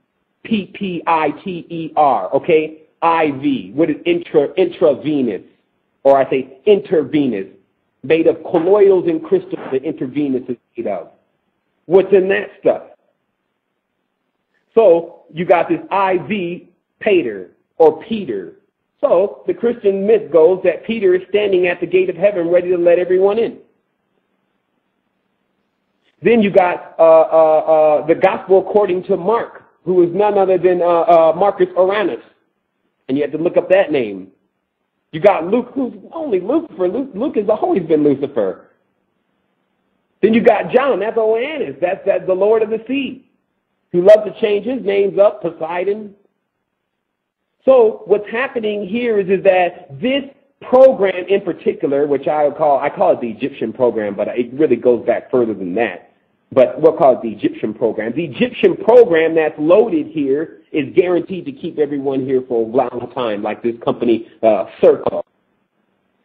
P-P-I-T-E-R, okay? IV, what is intravenous? Or I say intervenous. made of colloidals and crystals that intravenous is made of. What's in that stuff? So you got this IV Pater or Peter. So the Christian myth goes that Peter is standing at the gate of heaven ready to let everyone in. Then you got the gospel according to Mark, who is none other than Marcus Aurelius. And you have to look up that name. You got Luke, who's only Lucifer. Luke has always been Lucifer. Then you got John, that's Oannes, that's the Lord of the Sea, who loves to change his names up, Poseidon. So what's happening here is that this program in particular, which I call it the Egyptian program, but it really goes back further than that. But we'll call it the Egyptian program. The Egyptian program that's loaded here is guaranteed to keep everyone here for a long time, like this company, Circle.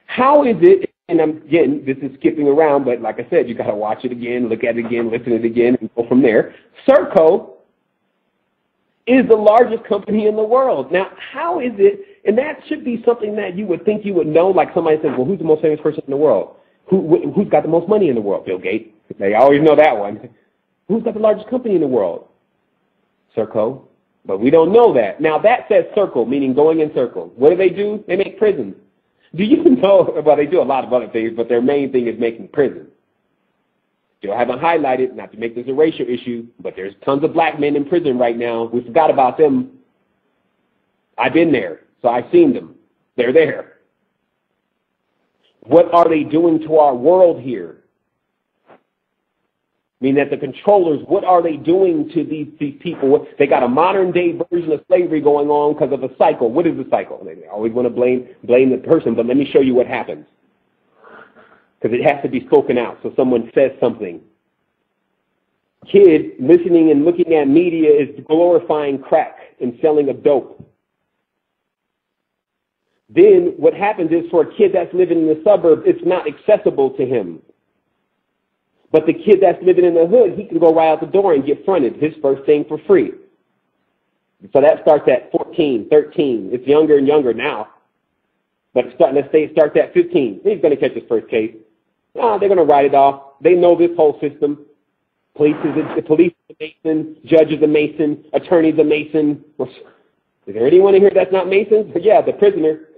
How is it, and again, this is skipping around, but like I said, you got to watch it again, look at it again, listen to it again, and go from there. Circle is the largest company in the world. Now, how is it, and that should be something that you would think you would know, like somebody says, well, who's the most famous person in the world? Who's got the most money in the world? Bill Gates. They always know that one. Who's got the largest company in the world? Circle. But we don't know that. Now, that says circle, meaning going in circles. What do? They make prisons. Do you know, well, they do a lot of other things, but their main thing is making prisons. Still haven't highlighted, not to make this a racial issue, but there's tons of black men in prison right now. We forgot about them. I've been there, so I've seen them. They're there. What are they doing to our world here? I mean, that the controllers, what are they doing to these people? They got a modern-day version of slavery going on because of a cycle. What is the cycle? They always want to blame the person, but let me show you what happens. Because it has to be spoken out, so someone says something. Kids listening and looking at media is glorifying crack and selling of dope. Then what happens is for a kid that's living in the suburbs, it's not accessible to him. But the kid that's living in the hood, he can go right out the door and get fronted his first thing for free. So that starts at 14, 13. It's younger and younger now. But let's say it starts at 15. He's going to catch his first case. They're going to write it off. They know this whole system. Police is a Mason, judge is a Mason, attorney's a Mason. Is there anyone in here that's not Mason? Yeah, the prisoner.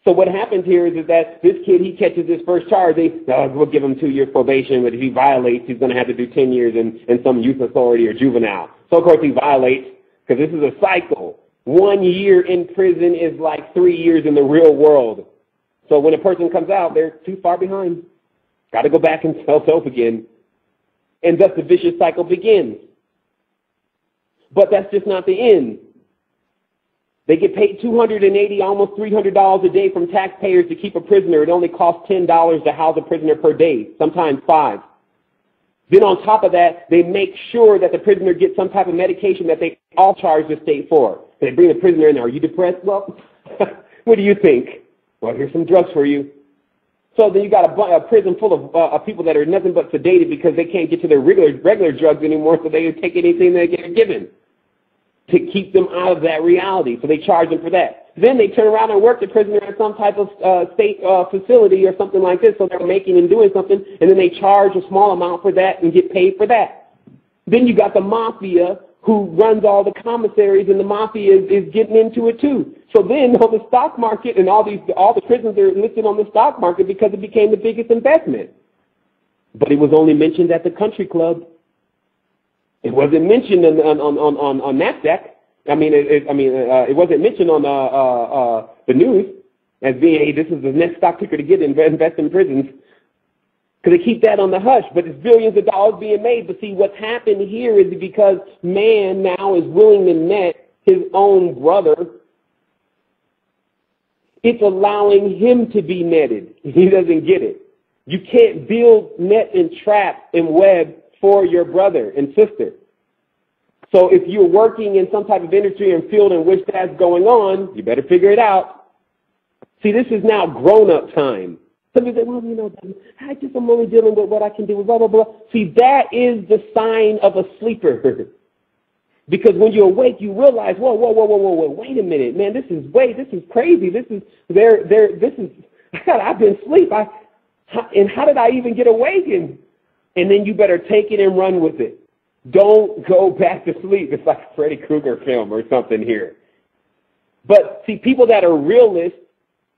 So what happens here is that this kid, he catches his first charge. We'll give him 2 years probation, but if he violates, he's going to have to do 10 years in some youth authority or juvenile. So, of course, he violates because this is a cycle. 1 year in prison is like 3 years in the real world. So when a person comes out, they're too far behind. Got to go back and sell dope again. And thus the vicious cycle begins. But that's just not the end. They get paid $280, almost $300 a day from taxpayers to keep a prisoner. It only costs $10 to house a prisoner per day, sometimes $5. Then on top of that, they make sure that the prisoner gets some type of medication that they all charge the state for. They bring the prisoner in there. Are you depressed? Well, what do you think? Well, here's some drugs for you. So then you got a prison full of people that are nothing but sedated because they can't get to their regular drugs anymore, so they take anything they get given to keep them out of that reality. So they charge them for that. Then they turn around and work the prisoner at some type of state facility or something like this, so they're making and doing something, and then they charge a small amount for that and get paid for that. Then you got the mafia who runs all the commissaries, and the mafia is getting into it too. So then on the stock market, and all the prisons are listed on the stock market because it became the biggest investment. But it was only mentioned at the country club. It wasn't mentioned on NASDAQ. It wasn't mentioned on the news as being, hey, this is the next stock ticker to get invest in prisons. Because they keep that on the hush, but it's billions of dollars being made. But see, what's happened here is because man now is willing to net his own brother. It's allowing him to be netted. He doesn't get it. You can't build net and trap and web for your brother and sister. So if you're working in some type of industry and field in which that's going on, you better figure it out. See, this is now grown-up time. Some people say, well, I'm only dealing with what I can do, blah, blah, blah. See, that is the sign of a sleeper. Because when you awake, you realize, whoa, wait a minute, man, this is crazy. I've been asleep. And how did I even get awakened? And then you better take it and run with it. Don't go back to sleep. It's like a Freddy Krueger film or something here. But see, people that are realists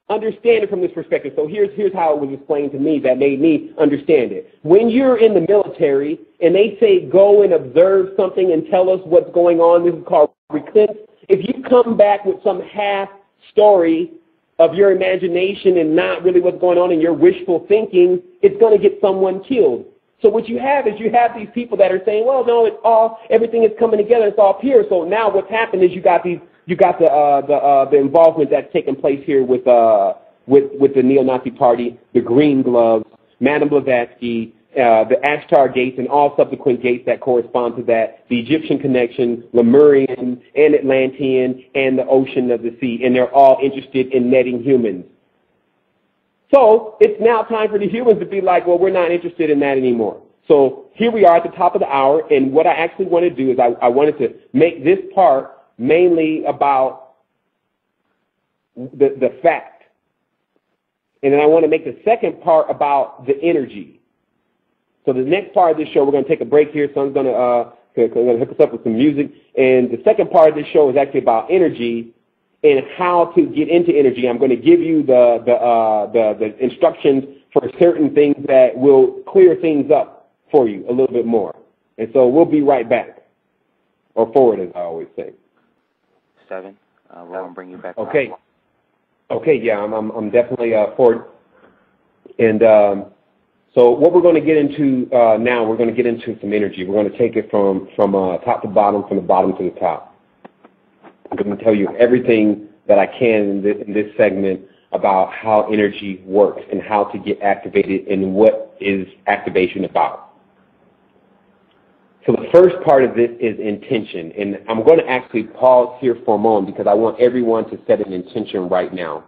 understand it from this perspective. So here's how it was explained to me that made me understand it. When you're in the military and they say go and observe something and tell us what's going on, this is called reclence. If you come back with some half story of your imagination and not really what's going on in your wishful thinking, it's going to get someone killed. So what you have is you have these people that are saying, well, no, everything is coming together, it's all pure. So now what's happened is you got the involvement that's taken place here with the neo-Nazi party, the Green Gloves, Madame Blavatsky, the Ashtar Gates, and all subsequent gates that correspond to that, the Egyptian connection, Lemurian and Atlantean, and the ocean of the sea, and they're all interested in netting humans. So it's now time for the humans to be like, well, we're not interested in that anymore. So here we are at the top of the hour, and what I actually want to do is I wanted to make this part mainly about the fact. And then I want to make the second part about the energy. So the next part of this show, we're going to take a break here. Someone's going to hook us up with some music. And the second part of this show is actually about energy and how to get into energy. I'm going to give you the instructions for certain things that will clear things up for you a little bit more. And so we'll be right back. Or forward, as I always say. Seven. We're going to bring you back. Okay. Okay, yeah, I'm definitely forward. And so what we're going to get into now, we're going to get into some energy. We're going to take it from top to bottom, from the bottom to the top. I'm going to tell you everything that I can in this segment about how energy works and how to get activated and what is activation about. So the first part of this is intention, and I'm going to actually pause here for a moment because I want everyone to set an intention right now.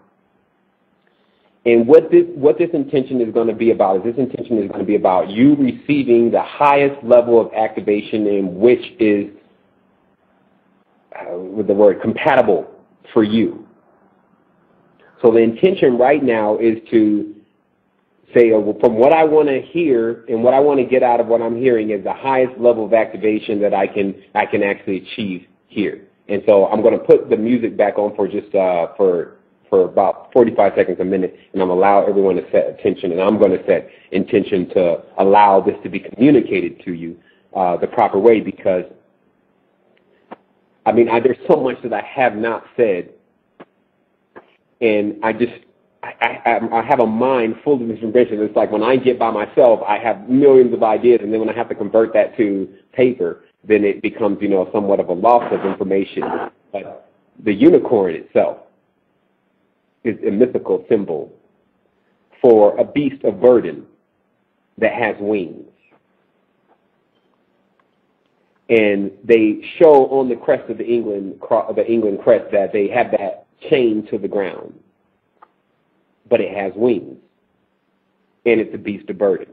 And what this intention is going to be about is this intention is going to be about you receiving the highest level of activation, in which is with the word compatible for you. So the intention right now is to say, from what I want to hear and what I want to get out of what I'm hearing is the highest level of activation that I can actually achieve here. And so I'm going to put the music back on for just for about 45 seconds, a minute, and I'm going to allow everyone to set attention, and I'm going to set intention to allow this to be communicated to you the proper way, because I mean, there's so much that I have not said, and I have a mind full of information. It's like when I get by myself, I have millions of ideas, and then when I have to convert that to paper, then it becomes, somewhat of a loss of information. But the unicorn itself is a mythical symbol for a beast of burden that has wings. And they show on the crest of the England crest that they have that chain to the ground. But it has wings. And it's a beast of burden.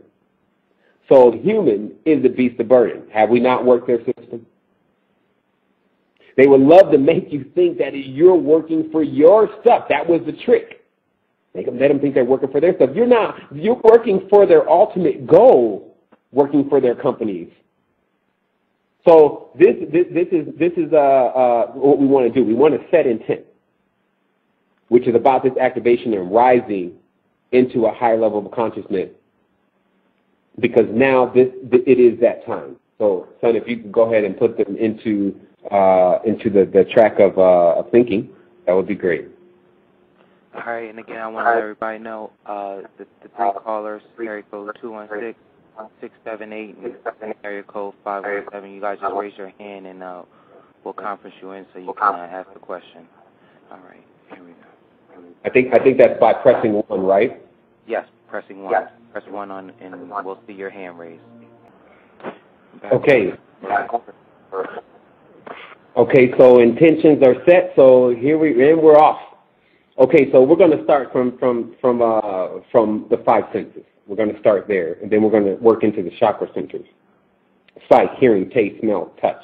So the human is the beast of burden. Have we not worked their system? They would love to make you think that you're working for your stuff. That was the trick. Let them think they're working for their stuff. You're not. You're working for their ultimate goal, working for their companies. So this is what we want to do. We want to set intent, which is about this activation and rising into a higher level of consciousness, because now it is that time. So, son, if you could go ahead and put them into the track of thinking, that would be great. All right, and again, I want to let everybody know the three callers, area code 216. 678 and area code 517. You guys just raise your hand and we'll conference you in so you can ask the question. All right, here we go. I think that's by pressing 1, right? Yes, pressing 1. Yes. Press 1 on, and we'll see your hand raised. Okay. Okay, so intentions are set. So we're off. Okay, so we're going to start from the 5 senses. We're going to start there, and then we're going to work into the chakra centers: sight, hearing, taste, smell, touch.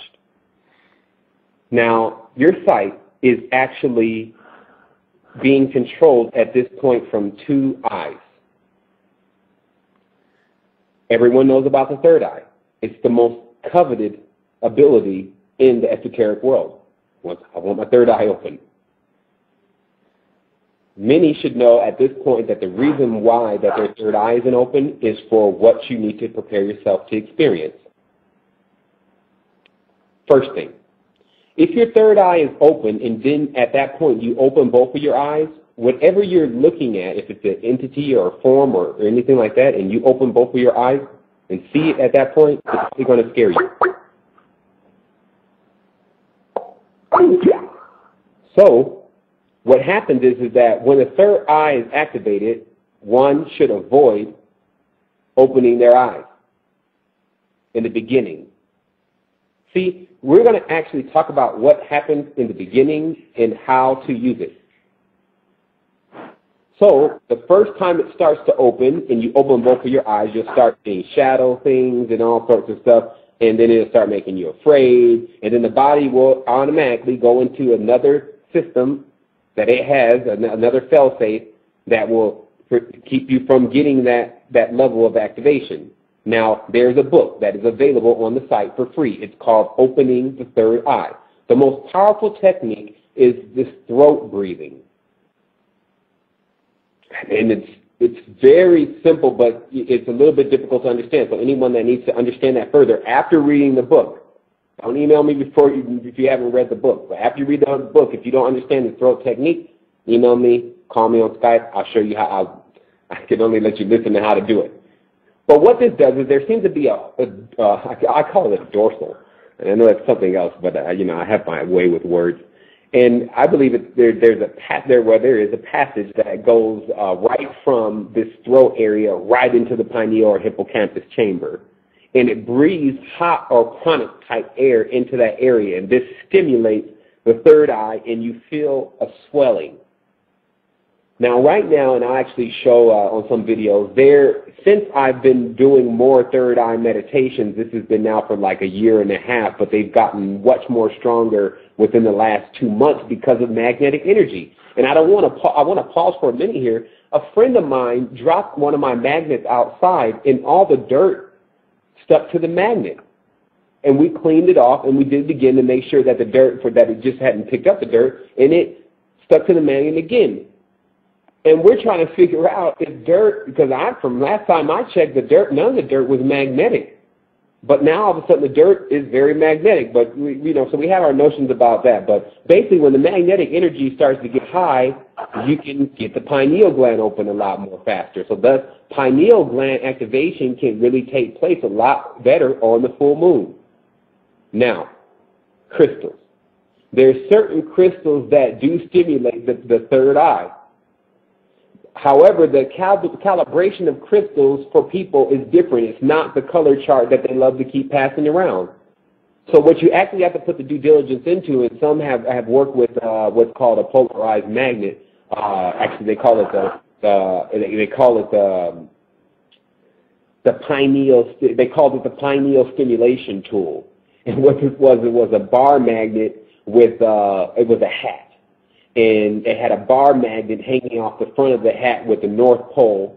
Now, your sight is actually being controlled at this point from 2 eyes. Everyone knows about the third eye. It's the most coveted ability in the esoteric world. I want my third eye open. Many should know at this point that the reason why that their third eye isn't open is for what you need to prepare yourself to experience. First thing, if your third eye is open and then at that point you open both of your eyes, whatever you're looking at, if it's an entity or a form or anything like that, and you open both of your eyes and see it at that point, it's probably going to scare you. So what happens is that when the third eye is activated, one should avoid opening their eyes in the beginning. See, we're going to actually talk about what happens in the beginning and how to use it. So the first time it starts to open and you open both of your eyes, you'll start seeing shadow things and all sorts of stuff, and then it'll start making you afraid, and then the body will automatically go into another system that it has, another fail-safe that will keep you from getting that level of activation. Now, there's a book that is available on the site for free. It's called Opening the Third Eye. The most powerful technique is this throat breathing. And it's very simple, but it's a little bit difficult to understand. So anyone that needs to understand that further, after reading the book, don't email me if you haven't read the book. But after you read the book, if you don't understand the throat technique, email me, call me on Skype. I'll show you how. I can only let you listen to how to do it. But what this does is there seems to be I call it a dorsal. And I know that's something else, but I have my way with words. And I believe there is a passage that goes right from this throat area right into the pineal or hippocampus chamber. And it breathes hot or chronic type air into that area. And this stimulates the third eye, and you feel a swelling. Now, right now, and I'll actually show on some videos, since I've been doing more third eye meditations, this has been now for like a year and a half, but they've gotten much more stronger within the last 2 months because of magnetic energy. And I want to pause for a minute here. A friend of mine dropped one of my magnets outside, and all the dirt stuck to the magnet. And we cleaned it off, and we did it again to make sure that it just hadn't picked up the dirt, and it stuck to the magnet again. And we're trying to figure out if dirt, because from last time I checked, none of the dirt was magnetic. But now all of a sudden the dirt is very magnetic. But so we have our notions about that. But basically, when the magnetic energy starts to get high, you can get the pineal gland open a lot more faster. So thus, pineal gland activation can really take place a lot better on the full moon. Now, crystals. There's certain crystals that do stimulate the third eye. However, the calibration of crystals for people is different. It's not the color chart that they love to keep passing around. So what you actually have to put the due diligence into, and some have worked with what's called a polarized magnet. Actually, they call it the pineal. They called it the pineal stimulation tool. And what this was, it was a bar magnet with it was a hat. And it had a bar magnet hanging off the front of the hat with the North Pole.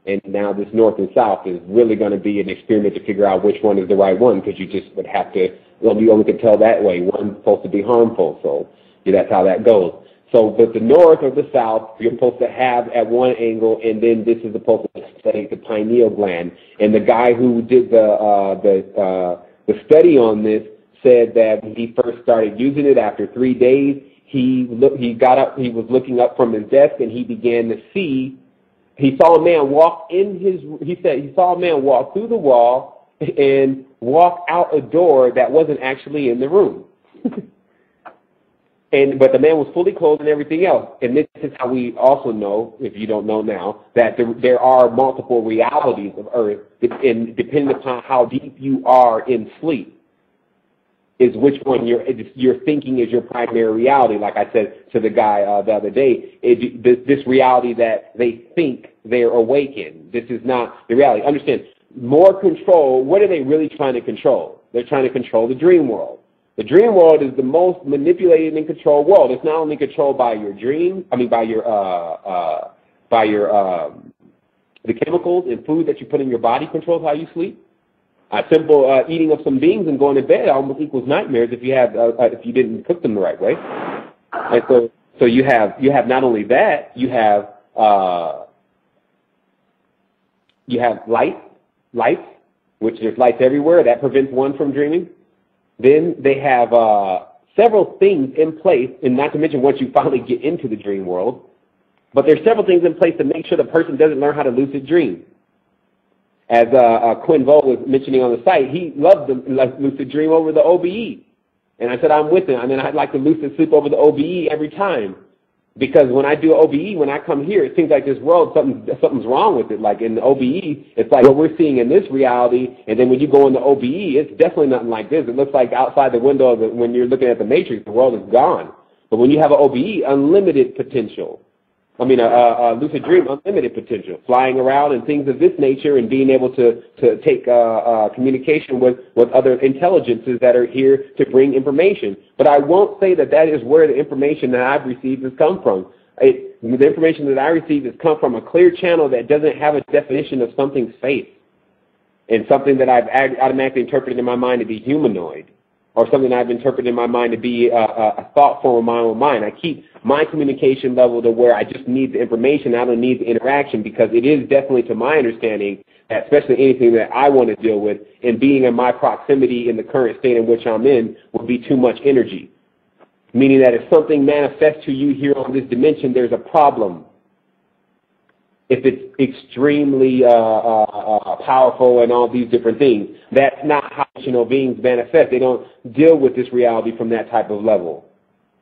And now this North and South is really going to be an experiment to figure out which one is the right one, because you just would have to, you only could tell that way. One's supposed to be harmful, so that's how that goes. So but the North or the South, you're supposed to have at one angle, and then this is supposed to stimulate the pineal gland. And the guy who did the study on this said that when he first started using it after 3 days, he got up, he was looking up from his desk, and he began to see, he saw a man walk he saw a man walk through the wall and walk out a door that wasn't actually in the room. But the man was fully clothed and everything else. And this is how we also know, if you don't know now, that there are multiple realities of Earth, and depending upon how deep you are in sleep, is which one you're thinking is your primary reality. Like I said to the guy the other day, this reality that they think they're awake in. This is not the reality. Understand, more control, what are they really trying to control? They're trying to control the dream world. The dream world is the most manipulated and controlled world. It's not only controlled by your dream, by your The chemicals and food that you put in your body controls how you sleep. Simple eating of some beans and going to bed almost equals nightmares if you didn't cook them the right way. And so you have not only that, you have lights, which there's lights everywhere. That prevents one from dreaming. Then they have several things in place, and not to mention once you finally get into the dream world, but there's several things in place to make sure the person doesn't learn how to lucid dream. As Quinn Vole was mentioning on the site, he loved the lucid dream over the OBE. And I said, I'm with him. And then I'd like to lucid sleep over the OBE every time. Because when I do OBE, when I come here, it seems like this world, something's wrong with it. Like in the OBE, it's like what we're seeing in this reality, and then when you go in the OBE, it's definitely nothing like this. It looks like outside the window when you're looking at the Matrix, the world is gone. But when you have an OBE, unlimited potential. I mean, a lucid dream, unlimited potential, flying around and things of this nature, and being able to take communication with other intelligences that are here to bring information. But I won't say that is where the information that I've received has come from. The information that I received has come from a clear channel that doesn't have a definition of something's face, and something that I've automatically interpreted in my mind to be humanoid, or something I've interpreted in my mind to be a thought form of my own mind. I keep my communication level to where I just need the information, I don't need the interaction, because it is definitely, to my understanding, that especially anything that I want to deal with, and being in my proximity in the current state in which I'm in, would be too much energy. Meaning that if something manifests to you here on this dimension, there's a problem. If it's extremely powerful and all these different things, that's not how beings manifest. They don't deal with this reality from that type of level.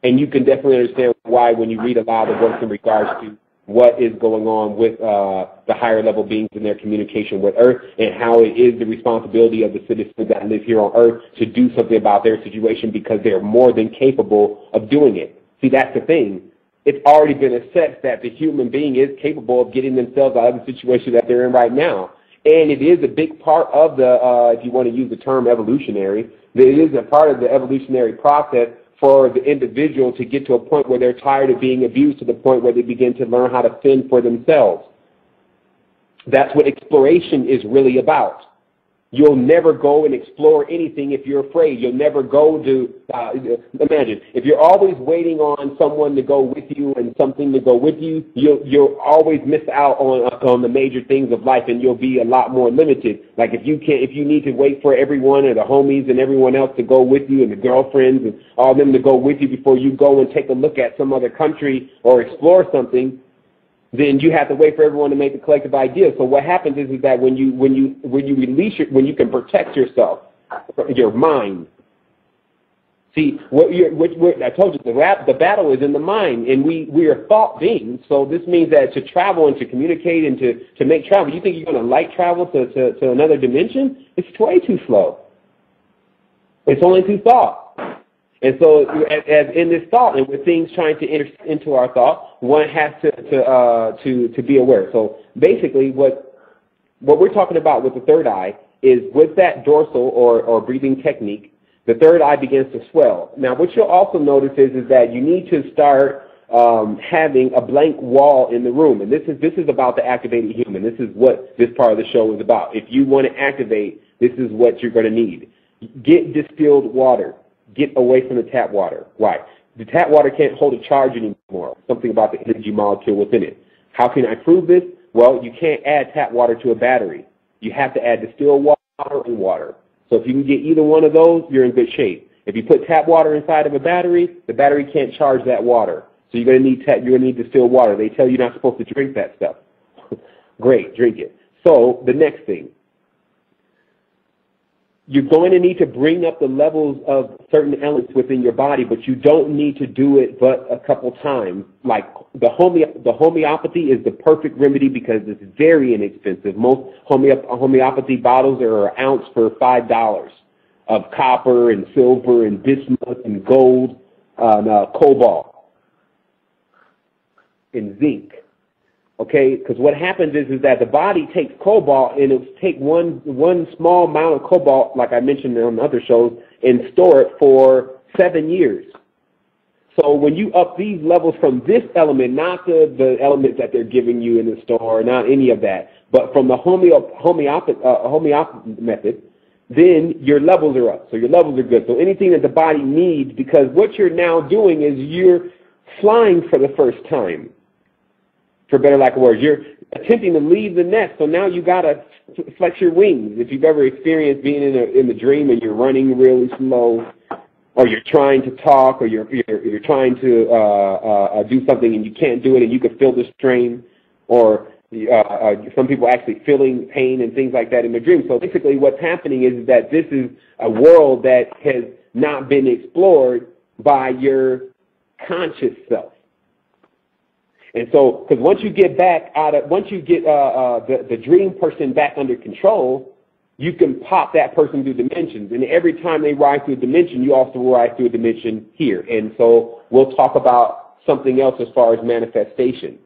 And you can definitely understand why when you read a lot of the works in regards to what is going on with the higher level beings in their communication with Earth, and how it is the responsibility of the citizens that live here on Earth to do something about their situation, because they're more than capable of doing it. See, that's the thing. It's already been assessed that the human being is capable of getting themselves out of the situation that they're in right now. And it is a big part of the, if you want to use the term evolutionary, it is a part of the evolutionary process for the individual to get to a point where they're tired of being abused, to the point where they begin to learn how to fend for themselves. That's what exploration is really about. You'll never go and explore anything if you're afraid. You'll never go to, imagine, if you're always waiting on someone to go with you and something to go with you, you'll always miss out on the major things of life, and you'll be a lot more limited. Like if you need to wait for everyone, or the homies and everyone else to go with you, and the girlfriends and all of them to go with you before you go and take a look at some other country or explore something, then you have to wait for everyone to make the collective idea. So what happens is that when you release when you can protect yourself, your mind. See, I told you the battle is in the mind, and we are thought beings. So this means that to travel and to communicate and to make travel, you think you're going to light travel to another dimension? It's way too slow. It's only through thought. And so, as in this thought, and with things trying to enter into our thought, one has to be aware. So basically, what we're talking about with the third eye is, with that dorsal or breathing technique, the third eye begins to swell. Now, what you'll also notice is that you need to start having a blank wall in the room, and this is about the activated human. This is what this part of the show is about. If you want to activate, this is what you're going to need. Get distilled water. Get away from the tap water. Why? The tap water can't hold a charge anymore. Something about the energy molecule within it. How can I prove this? Well, you can't add tap water to a battery. You have to add distilled water and water. So if you can get either one of those, you're in good shape. If you put tap water inside of a battery, the battery can't charge that water. So you're going to need distilled water. They tell you you're not supposed to drink that stuff. Great, drink it. So the next thing. You're going to need to bring up the levels of certain elements within your body, but you don't need to do it but a couple times. Like the homeopathy is the perfect remedy because it's very inexpensive. Most homeopathy bottles are an ounce for $5 of copper and silver and bismuth and gold and cobalt and zinc. Okay, because what happens is that the body takes cobalt, and it'll take one small amount of cobalt, like I mentioned on other shows, and store it for 7 years. So when you up these levels from this element, not the elements that they're giving you in the store, not any of that, but from the homeopathic method, then your levels are up. So your levels are good. So anything that the body needs, because what you're now doing is you're flying for the first time, for better lack of words. You're attempting to leave the nest, so now you got to flex your wings. If you've ever experienced being in the dream and you're running really slow, or you're trying to talk, or you're trying to do something and you can't do it and you can feel the strain, or some people actually feeling pain and things like that in their dreams. So basically what's happening is that this is a world that has not been explored by your conscious self. And so, because once you get the dream person back under control, you can pop that person through dimensions. And every time they rise through a dimension, you also rise through a dimension here. And so we'll talk about something else as far as manifestation.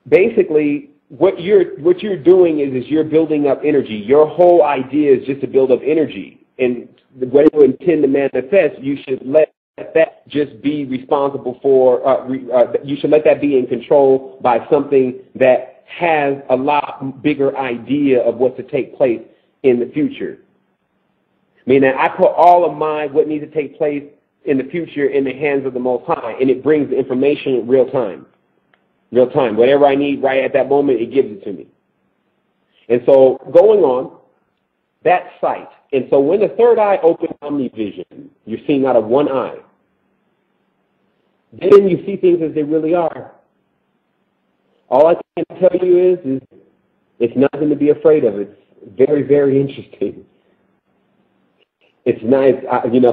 Basically, what you're doing is you're building up energy. Your whole idea is just to build up energy. And when you intend to manifest, you should let that just be responsible for, you should let that be in control by something that has a lot bigger idea of what to take place in the future. Meaning I put all of what needs to take place in the future in the hands of the Most High, and it brings the information in real time. Real time. Whatever I need right at that moment, it gives it to me. And so going on, that sight. And so when the third eye opens omnivision, you're seeing out of one eye. Then you see things as they really are. All I can tell you is it's nothing to be afraid of. It's very, very interesting. It's nice.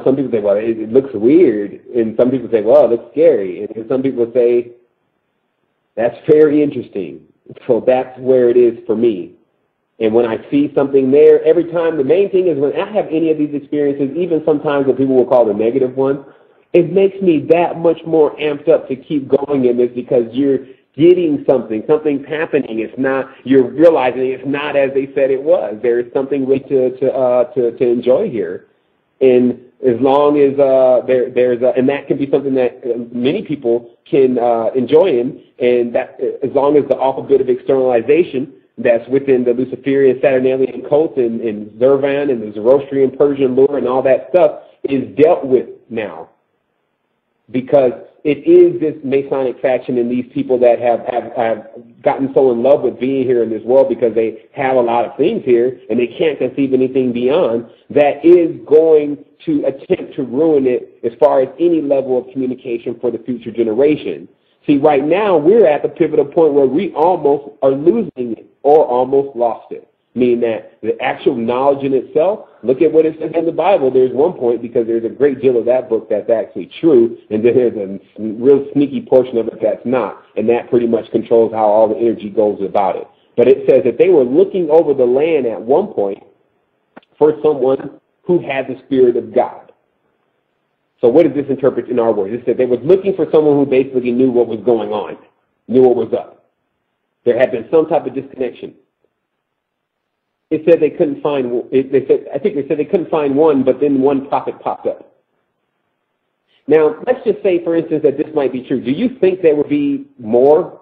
Some people say, well, it looks weird. And some people say, well, it looks scary. And some people say, that's very interesting. So that's where it is for me. And when I see something there, every time, the main thing is when I have any of these experiences, even sometimes what people will call the negative ones, it makes me that much more amped up to keep going in this, because you're getting something's happening. It's not, you're realizing it's not as they said it was. There's something really to enjoy here. And as long as and that can be something that many people can enjoy in, and that as long as the awful bit of externalization that's within the Luciferian, Saturnalian cult and Zervan and the Zoroastrian Persian lore and all that stuff is dealt with now. Because it is this Masonic faction and these people that have gotten so in love with being here in this world because they have a lot of things here and they can't conceive anything beyond, that is going to attempt to ruin it as far as any level of communication for the future generation. See, right now we're at the pivotal point where we almost are losing it or almost lost it. Meaning that the actual knowledge in itself, look at what it says in the Bible. There's one point, because there's a great deal of that book that's actually true, and then there's a real sneaky portion of it that's not, and that pretty much controls how all the energy goes about it. But it says that they were looking over the land at one point for someone who had the Spirit of God. So what does this interpret in our words? It said they were looking for someone who basically knew what was going on, knew what was up. There had been some type of disconnection. It said they couldn't find. I think they said they couldn't find one, but then one prophet popped up. Now, let's just say, for instance, that this might be true. Do you think there would be more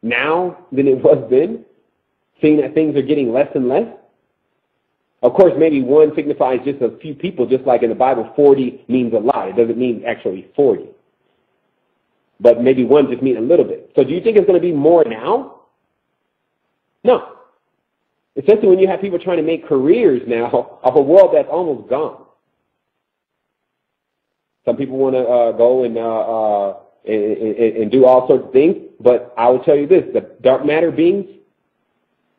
now than it was then, seeing that things are getting less and less? Of course, maybe one signifies just a few people, just like in the Bible, 40 means a lot. It doesn't mean actually 40. But maybe one just means a little bit. So do you think it's going to be more now? No. Especially when you have people trying to make careers now of a world that's almost gone. Some people want to go and do all sorts of things, but I will tell you this, the dark matter beings,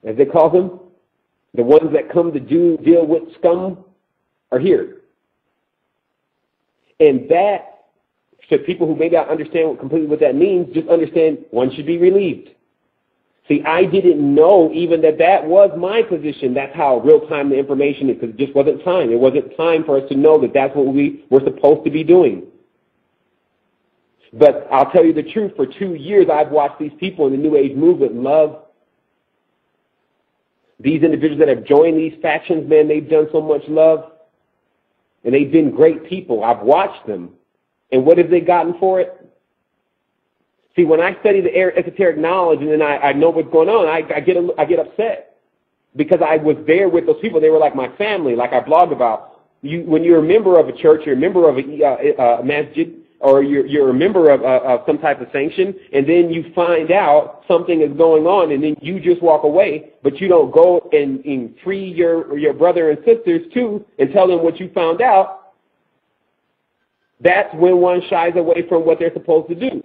as they call them, the ones that come to deal with scum, are here. And that, to people who may not understand completely what that means, just understand one should be relieved. See, I didn't know even that was my position. That's how real-time the information is, because it just wasn't time. It wasn't time for us to know that that's what we were supposed to be doing. But I'll tell you the truth, for 2 years I've watched these people in the New Age movement love these individuals that have joined these factions. Man, they've done so much love. and they've been great people. I've watched them. And what have they gotten for it? See, when I study the esoteric knowledge and then I know what's going on, I get upset because I was there with those people. They were like my family, like I blogged about. When you're a member of a church, you're a member of a masjid, or you're a member of some type of sanction, and then you find out something is going on, and then you just walk away, but you don't go and free your brother and sisters too and tell them what you found out. That's when one shies away from what they're supposed to do.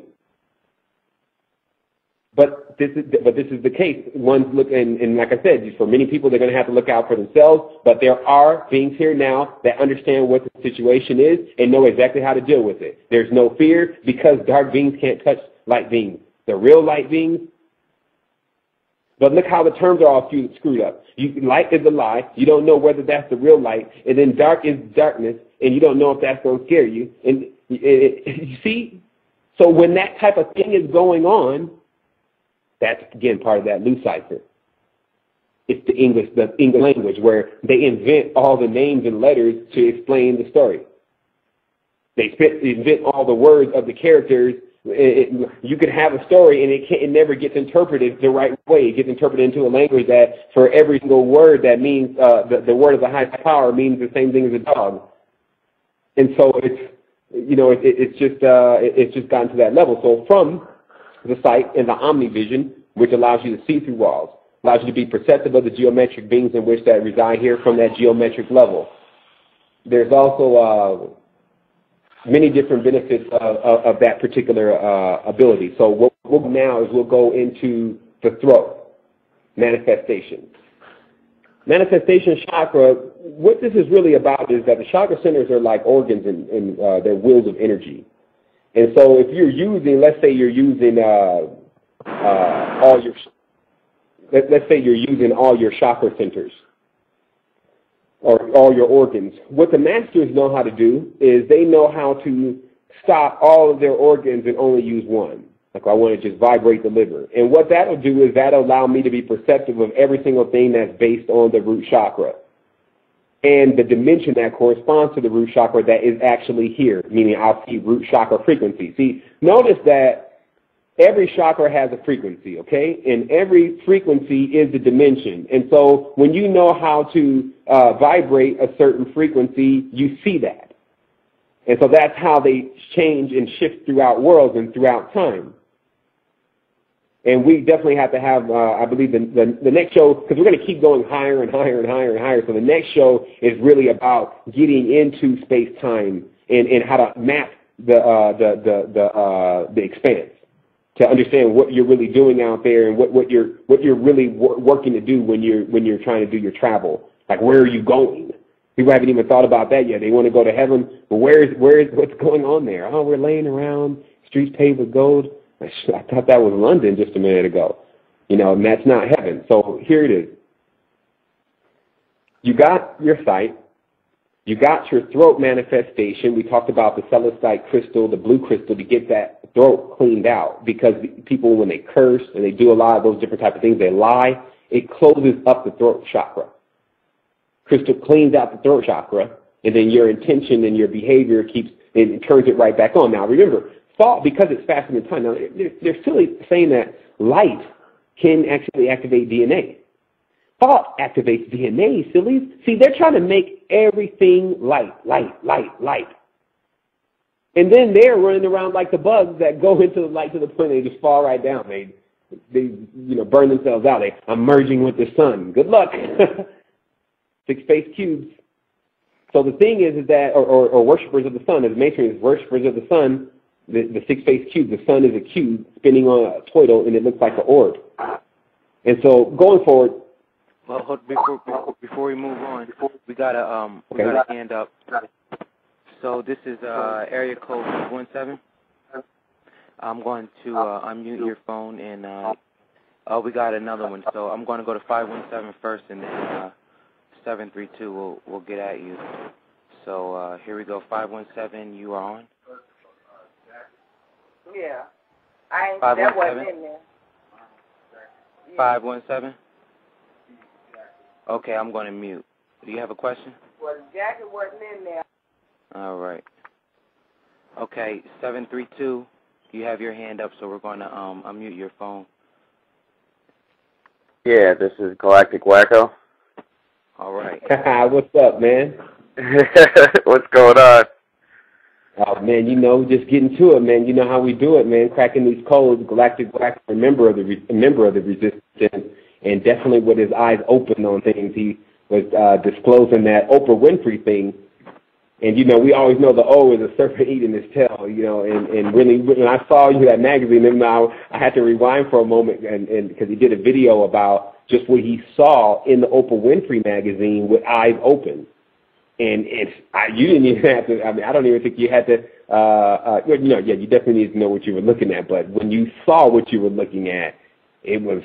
But this is the case. One's and like I said, for many people, they're going to have to look out for themselves. But there are beings here now that understand what the situation is and know exactly how to deal with it. There's no fear because dark beings can't touch light beings. The real light beings. But look how the terms are all screwed up. Light is a lie. You don't know whether that's the real light. And then dark is darkness, and you don't know if that's going to scare you. And you see? So when that type of thing is going on, that's, again, part of that Lucifer. It's the English language where they invent all the names and letters to explain the story. They invent all the words of the characters. You could have a story and it never gets interpreted the right way. It gets interpreted into a language that for every single word that means the word of the high power means the same thing as a dog. And so it's just gotten to that level. So from the sight and the omnivision, which allows you to see through walls, allows you to be perceptive of the geometric beings in which that reside here from that geometric level. There's also many different benefits of that particular ability. So what we'll do now is we'll go into the throat, manifestation. Manifestation chakra, what this is really about is that the chakra centers are like organs and they're wheels of energy. And so if you're using, let's say you're using all your chakra centers or all your organs, what the masters know how to do is they know how to stop all of their organs and only use one. Like I want to just vibrate the liver. And what that'll do is that'll allow me to be perceptive of every single thing that's based on the root chakra. And the dimension that corresponds to the root chakra that is actually here, meaning I'll see root chakra frequency. See, notice that every chakra has a frequency, okay? And every frequency is the dimension. And so when you know how to vibrate a certain frequency, you see that. And so that's how they change and shift throughout worlds and throughout time. And we definitely have to have, I believe, the next show, because we're going to keep going higher and higher and higher and higher. So the next show is really about getting into space-time and how to map the expanse to understand what you're really doing out there and what you're really working to do when you're trying to do your travel. Like, where are you going? People haven't even thought about that yet. They want to go to heaven, but what's going on there? Oh, we're laying around, streets paved with gold. I thought that was London just a minute ago. And that's not heaven. So here it is. You got your sight. You got your throat manifestation. We talked about the celestite crystal, the blue crystal, to get that throat cleaned out. Because people, when they curse and they do a lot of those different type of things, they lie, it closes up the throat chakra. Crystal cleans out the throat chakra, and then your intention and your behavior turns it right back on. Now remember, thought, because it's faster than time. Now, they're silly saying that light can actually activate DNA. Thought activates DNA, sillies. See, they're trying to make everything light. And then they're running around like the bugs that go into the light to the point they just fall right down. They burn themselves out. I'm merging with the sun. Good luck. 6 space cubes. So the thing is that, or worshippers of the sun, as Masonry is worshippers of the sun, the 6 space cube, the sun is a cube spinning on a toroidal, and it looks like an orb. And so going forward. Well, before we move on, we got a hand up. So this is area code 517. I'm going to unmute your phone, and we got another one. So I'm going to go to 517 first, and then 732 will get at you. So here we go. 517, you are on. Yeah. That wasn't in there. 517? Okay, I'm going to mute. Do you have a question? Well, the jacket wasn't in there. All right. Okay, 732, you have your hand up, so we're going to unmute your phone. Yeah, this is Galactic Wacko. All right. What's up, man? What's going on? Oh, man, just getting to it, man. You know how we do it, man, cracking these codes. Galactic Wacko, a member of the Resistance, and definitely with his eyes open on things. He was disclosing that Oprah Winfrey thing. And, we always know the O is a serpent eating his tail, and really, when I saw you that magazine, and I had to rewind for a moment, and because he did a video about just what he saw in the Oprah Winfrey magazine with eyes open. And you didn't even have to, I don't even think you had to, you definitely need to know what you were looking at, but when you saw what you were looking at, it was,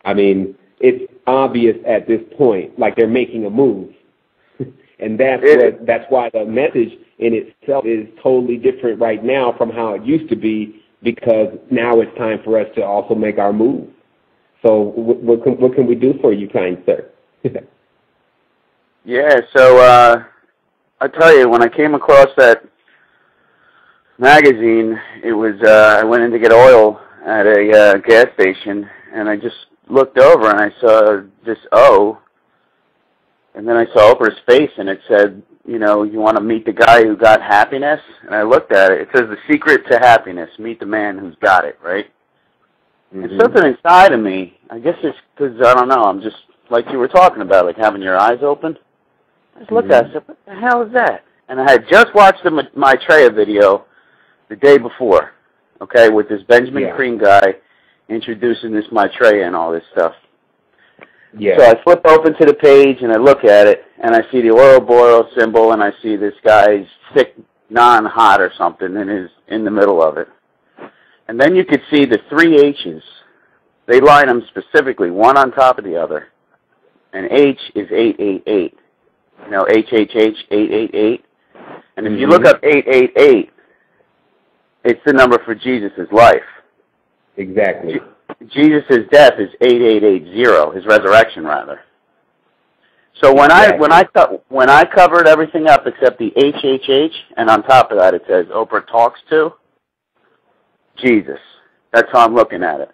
it's obvious at this point, like they're making a move. And that's why the message in itself is totally different right now from how it used to be, because now it's time for us to also make our move. So what can we do for you, kind sir? Yeah, so I tell you, when I came across that magazine, it was I went in to get oil at a gas station, and I just looked over and I saw this O. And then I saw Oprah's face, and it said, you want to meet the guy who got happiness? And I looked at it. It says, the secret to happiness, meet the man who's got it, right? Mm-hmm. And something inside of me, I guess it's because, I don't know, I'm just, like you were talking about, like having your eyes open. I just looked at it and said, what the hell is that? And I had just watched the Maitreya video the day before, okay, with this Benjamin Crane guy introducing this Maitreya and all this stuff. Yeah. So I flip open to the page and I look at it and I see the Ouroboros symbol and I see this guy's thick non-hot or something in the middle of it. And then you could see the three H's. They line them specifically, one on top of the other. And H is 888. HHH 888. And if you look up 888, it's the number for Jesus' life. Exactly. Jesus' death is 8880, his resurrection rather. So when I covered everything up except the HHH, and on top of that it says Oprah talks to Jesus. That's how I'm looking at it.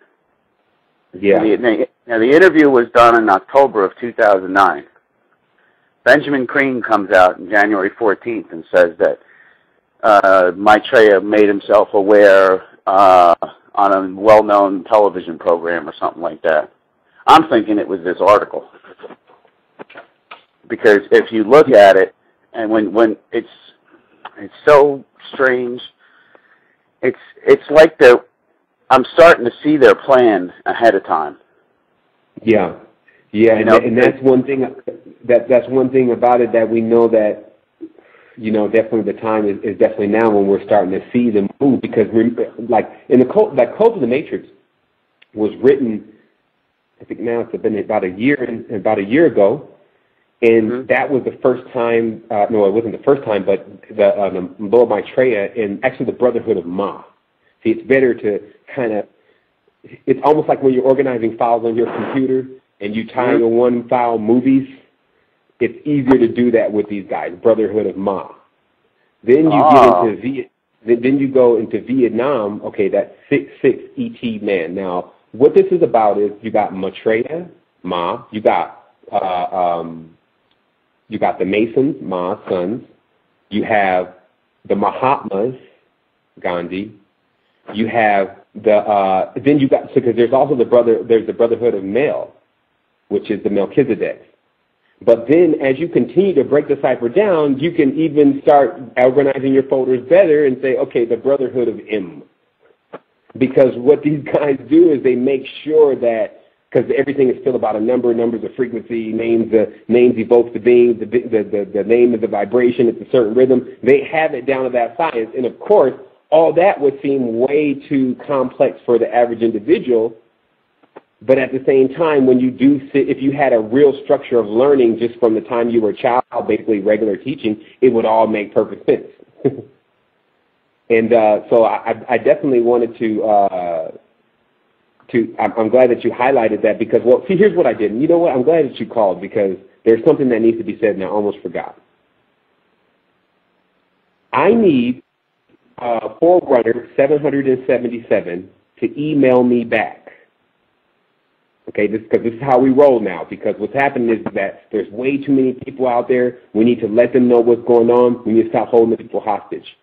Yeah. Now the interview was done in October of 2009. Benjamin Crane comes out on January 14th and says that Maitreya made himself aware on a well-known television program or something like that. I'm thinking it was this article. Because if you look at it, and when it's so strange, it's like I'm starting to see their plan ahead of time. Yeah. Yeah, and that's one thing that's one thing about it, that we know that definitely the time is definitely now when we're starting to see them move, because like in the Code of the Matrix was written, I think now it's been about a year ago, and that was the first time. No, it wasn't the first time, but the Lord Maitreya and actually the Brotherhood of Ma. See, it's better to kind of. It's almost like when you're organizing files on your computer and you tie in one file movies. It's easier to do that with these guys, Brotherhood of Ma. Then you then you go into Vietnam. Okay, that's 6'6" ET man. Now, what this is about is you got Maitreya, Ma. You got the Masons, Ma, sons. You have the Mahatmas, Gandhi. You have then you got, because there's also there's the Brotherhood of Mel, which is the Melchizedek. But then as you continue to break the cipher down, you can even start organizing your folders better and say, okay, the Brotherhood of M. Because what these guys do is they make sure that, because everything is still about a number, numbers of frequency, names evoke the being, the name is the vibration, it's a certain rhythm. They have it down to that science. And of course, all that would seem way too complex for the average individual. But at the same time, when you do sit, if you had a real structure of learning just from the time you were a child, basically regular teaching, it would all make perfect sense. And so I definitely wanted to I'm glad that you highlighted that, because, well, see, here's what I did. And you know what? I'm glad that you called, because there's something that needs to be said, and I almost forgot. I need Forerunner 777 to email me back. Okay, because this is how we roll now, because what's happening is that there's way too many people out there. We need to let them know what's going on. We need to stop holding the people hostage.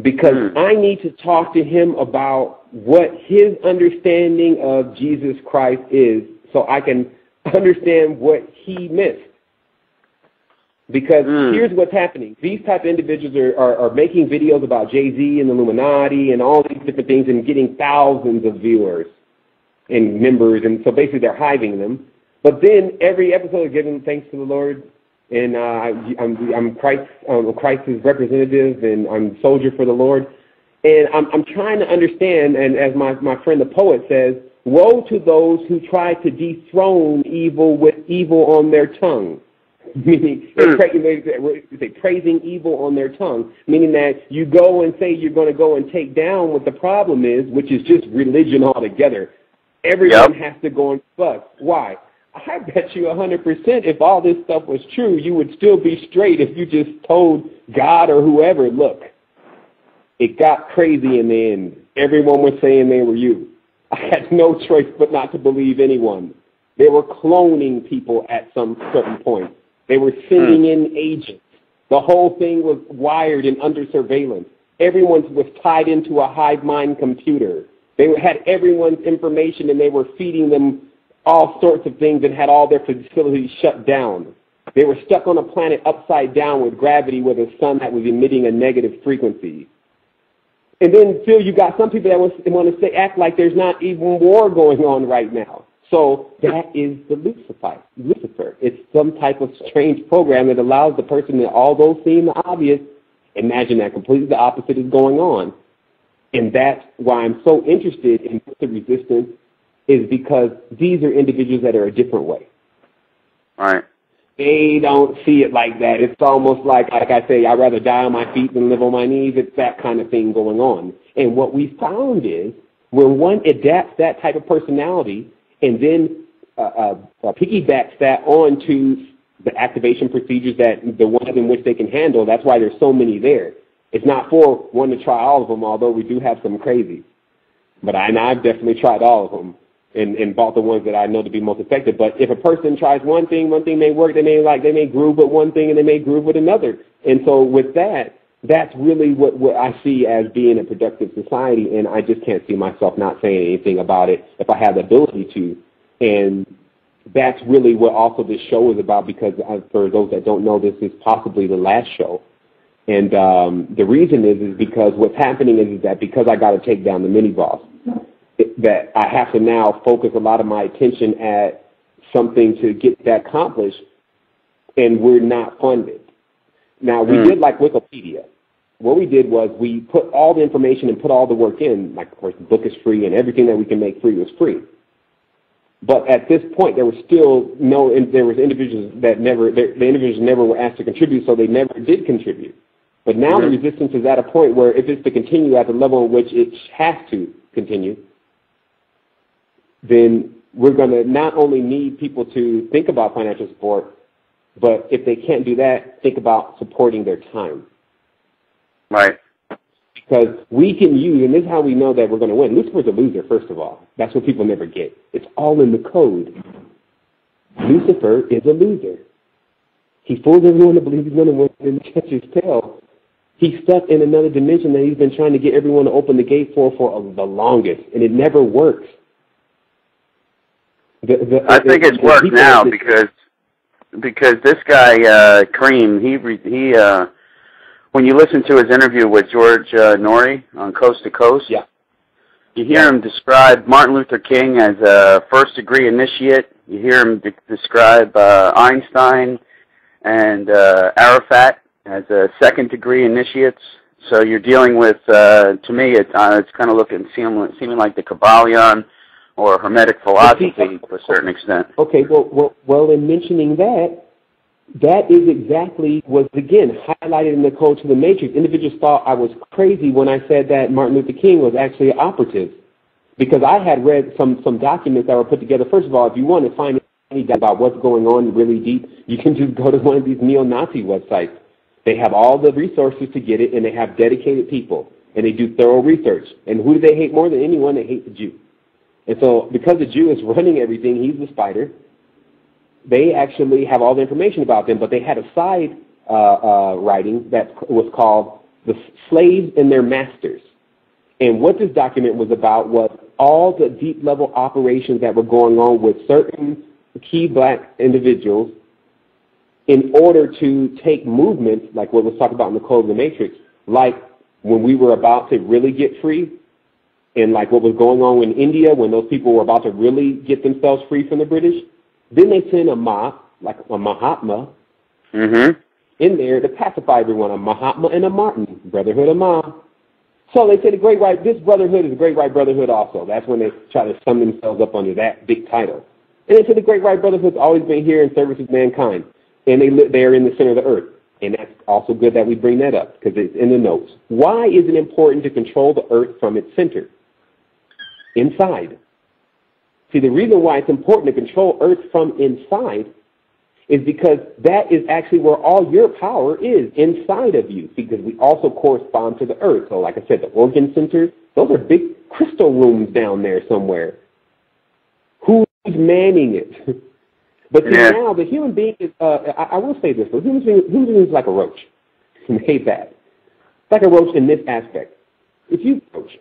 Because I need to talk to him about what his understanding of Jesus Christ is so I can understand what he missed. Because here's what's happening. These type of individuals are making videos about Jay-Z and the Illuminati and all these different things and getting thousands of viewers and members, and so basically they're hiving them. But then every episode is giving thanks to the Lord, and I'm Christ's representative, and I'm a soldier for the Lord. And I'm trying to understand, and as my friend the poet says, woe to those who try to dethrone evil with evil on their tongue. Meaning, they praising evil on their tongue, meaning that you go and say you're going to go and take down what the problem is, which is just religion altogether. Everyone has to go and fuss. Why? I bet you 100% if all this stuff was true, you would still be straight if you just told God or whoever, look, it got crazy in the end. Everyone was saying they were you. I had no choice but not to believe anyone. They were cloning people at some certain point. They were sending in agents. The whole thing was wired and under surveillance. Everyone was tied into a hive mind computer. They had everyone's information, and they were feeding them all sorts of things and had all their facilities shut down. They were stuck on a planet upside down with gravity with a sun that was emitting a negative frequency. And then, Phil, you got some people that want to act like there's not even war going on right now. So that is the Lucifer. It's some type of strange program that allows the person that, although seem obvious, imagine that completely the opposite is going on. And that's why I'm so interested in the resistance, is because these are individuals that are a different way. Right. They don't see it like that. It's almost like I say, I'd rather die on my feet than live on my knees. It's that kind of thing going on. And what we found is when one adapts that type of personality and then piggybacks that onto the activation procedures that the ones in which they can handle, that's why there's so many there. It's not for one to try all of them, although we do have some crazy. But I've definitely tried all of them and bought the ones that I know to be most effective. But if a person tries one thing may work, they may groove with one thing and they may groove with another. And so with that, that's really what I see as being a productive society, and I just can't see myself not saying anything about it if I have the ability to. And that's really what also this show is about, because for those that don't know, this is possibly the last show. And the reason is because what's happening is that because I got to take down the mini-boss, that I have to now focus a lot of my attention at something to get that accomplished, and we're not funded. Now, we did like Wikipedia. What we did was we put all the information and put all the work in. Like, of course, the book is free, and everything that we can make free was free. But at this point, there was still there was individuals that the individuals never were asked to contribute, so they never did contribute. But now the resistance is at a point where if it's to continue at the level in which it has to continue, then we're going to not only need people to think about financial support, but if they can't do that, think about supporting their time. Right. Because we can use, and this is how we know that we're going to win. Lucifer's a loser, first of all. That's what people never get. It's all in the code. Lucifer is a loser. He fools everyone to believe he's going to win and catch his tail. He's stuck in another dimension that he's been trying to get everyone to open the gate for the longest, and it never works. I think it's worked now because this guy Kareem, he when you listen to his interview with George Norrie on Coast to Coast, you hear him describe Martin Luther King as a first-degree initiate. You hear him describe Einstein and Arafat as a second-degree initiates. So you're dealing with, to me, it's kind of seeming like the Kabbalion or Hermetic philosophy to a certain extent. Okay, well, in mentioning that is exactly was, again, highlighted in the Code to the Matrix. Individuals thought I was crazy when I said that Martin Luther King was actually an operative, because I had read some documents that were put together. First of all, if you want to find any about what's going on really deep, you can just go to one of these neo-Nazi websites. They have all the resources to get it, and they have dedicated people, and they do thorough research. And who do they hate more than anyone? They hate the Jew. And so because the Jew is running everything, he's the spider, they actually have all the information about them, but they had a side writing that was called The Slaves and Their Masters. And what this document was about was all the deep-level operations that were going on with certain key black individuals in order to take movements, like what was talked about in the Code of the Matrix, like when we were about to really get free, and like what was going on in India when those people were about to really get themselves free from the British. Then they sent a mob, like a Mahatma, in there to pacify everyone, a Mahatma and a Martin, Brotherhood of Ma. So they said this brotherhood is a Great White Brotherhood also. That's when they try to sum themselves up under that big title. And they said the Great White Brotherhood's always been here in service of mankind. And they're in the center of the earth. And that's also good that we bring that up because it's in the notes. Why is it important to control the earth from its center? Inside. See, the reason why it's important to control earth from inside is because that is actually where all your power is, inside of you, because we also correspond to the earth. So like I said, the organ centers, those are big crystal rooms down there somewhere. Who's manning it? But now the human being is, I will say this, the human being is like a roach. I hate that. It's like a roach in this aspect. If you roach,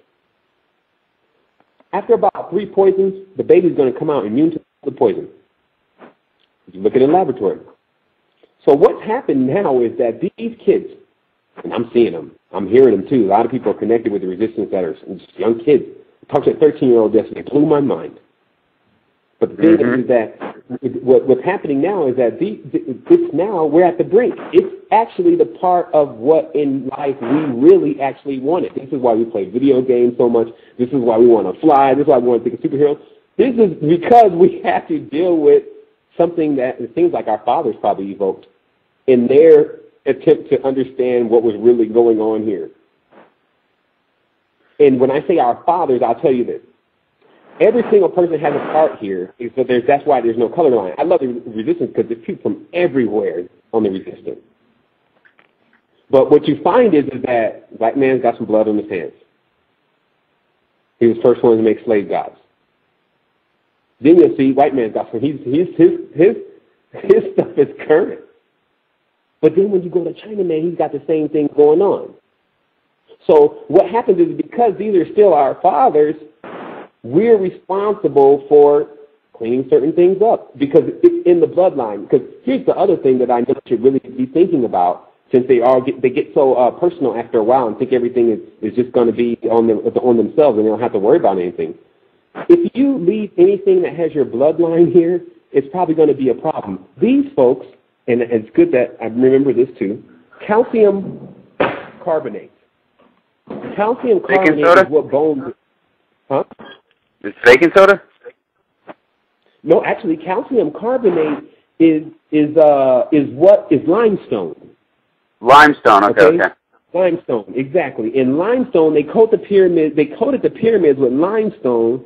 after about 3 poisons, the baby's going to come out immune to the poison. You look at it in the laboratory. So what's happened now is that these kids, and I'm seeing them, I'm hearing them too. A lot of people are connected with the resistance that are just young kids. I talked to a 13-year-old yesterday. It blew my mind. But the thing is that what's happening now is that it's now we're at the brink. It's actually the part of what in life we really actually wanted. This is why we play video games so much. This is why we want to fly. This is why we want to think of superheroes. This is because we have to deal with something that it seems like our fathers probably evoked in their attempt to understand what was really going on here. And when I say our fathers, I'll tell you this. Every single person has a part here, so that's why there's no color line. I love the resistance because there's people from everywhere on the resistance. But what you find is that black man's got some blood on his hands. He was the first one to make slave gods. Then you'll see white man's got some. His stuff is current. But then when you go to China, man, he's got the same thing going on. So what happens is because these are still our fathers, we're responsible for cleaning certain things up because it's in the bloodline. Because here's the other thing that I know you should really be thinking about, since they get so personal after a while and think everything is just going to be on themselves and they don't have to worry about anything. If you leave anything that has your bloodline here, it's probably going to be a problem. These folks, and it's good that I remember this too, calcium carbonate. Calcium carbonate is what bones. Huh? Is baking soda? No, actually, calcium carbonate is what is limestone. Limestone. Okay. Limestone, exactly. In limestone, they coated the pyramids with limestone,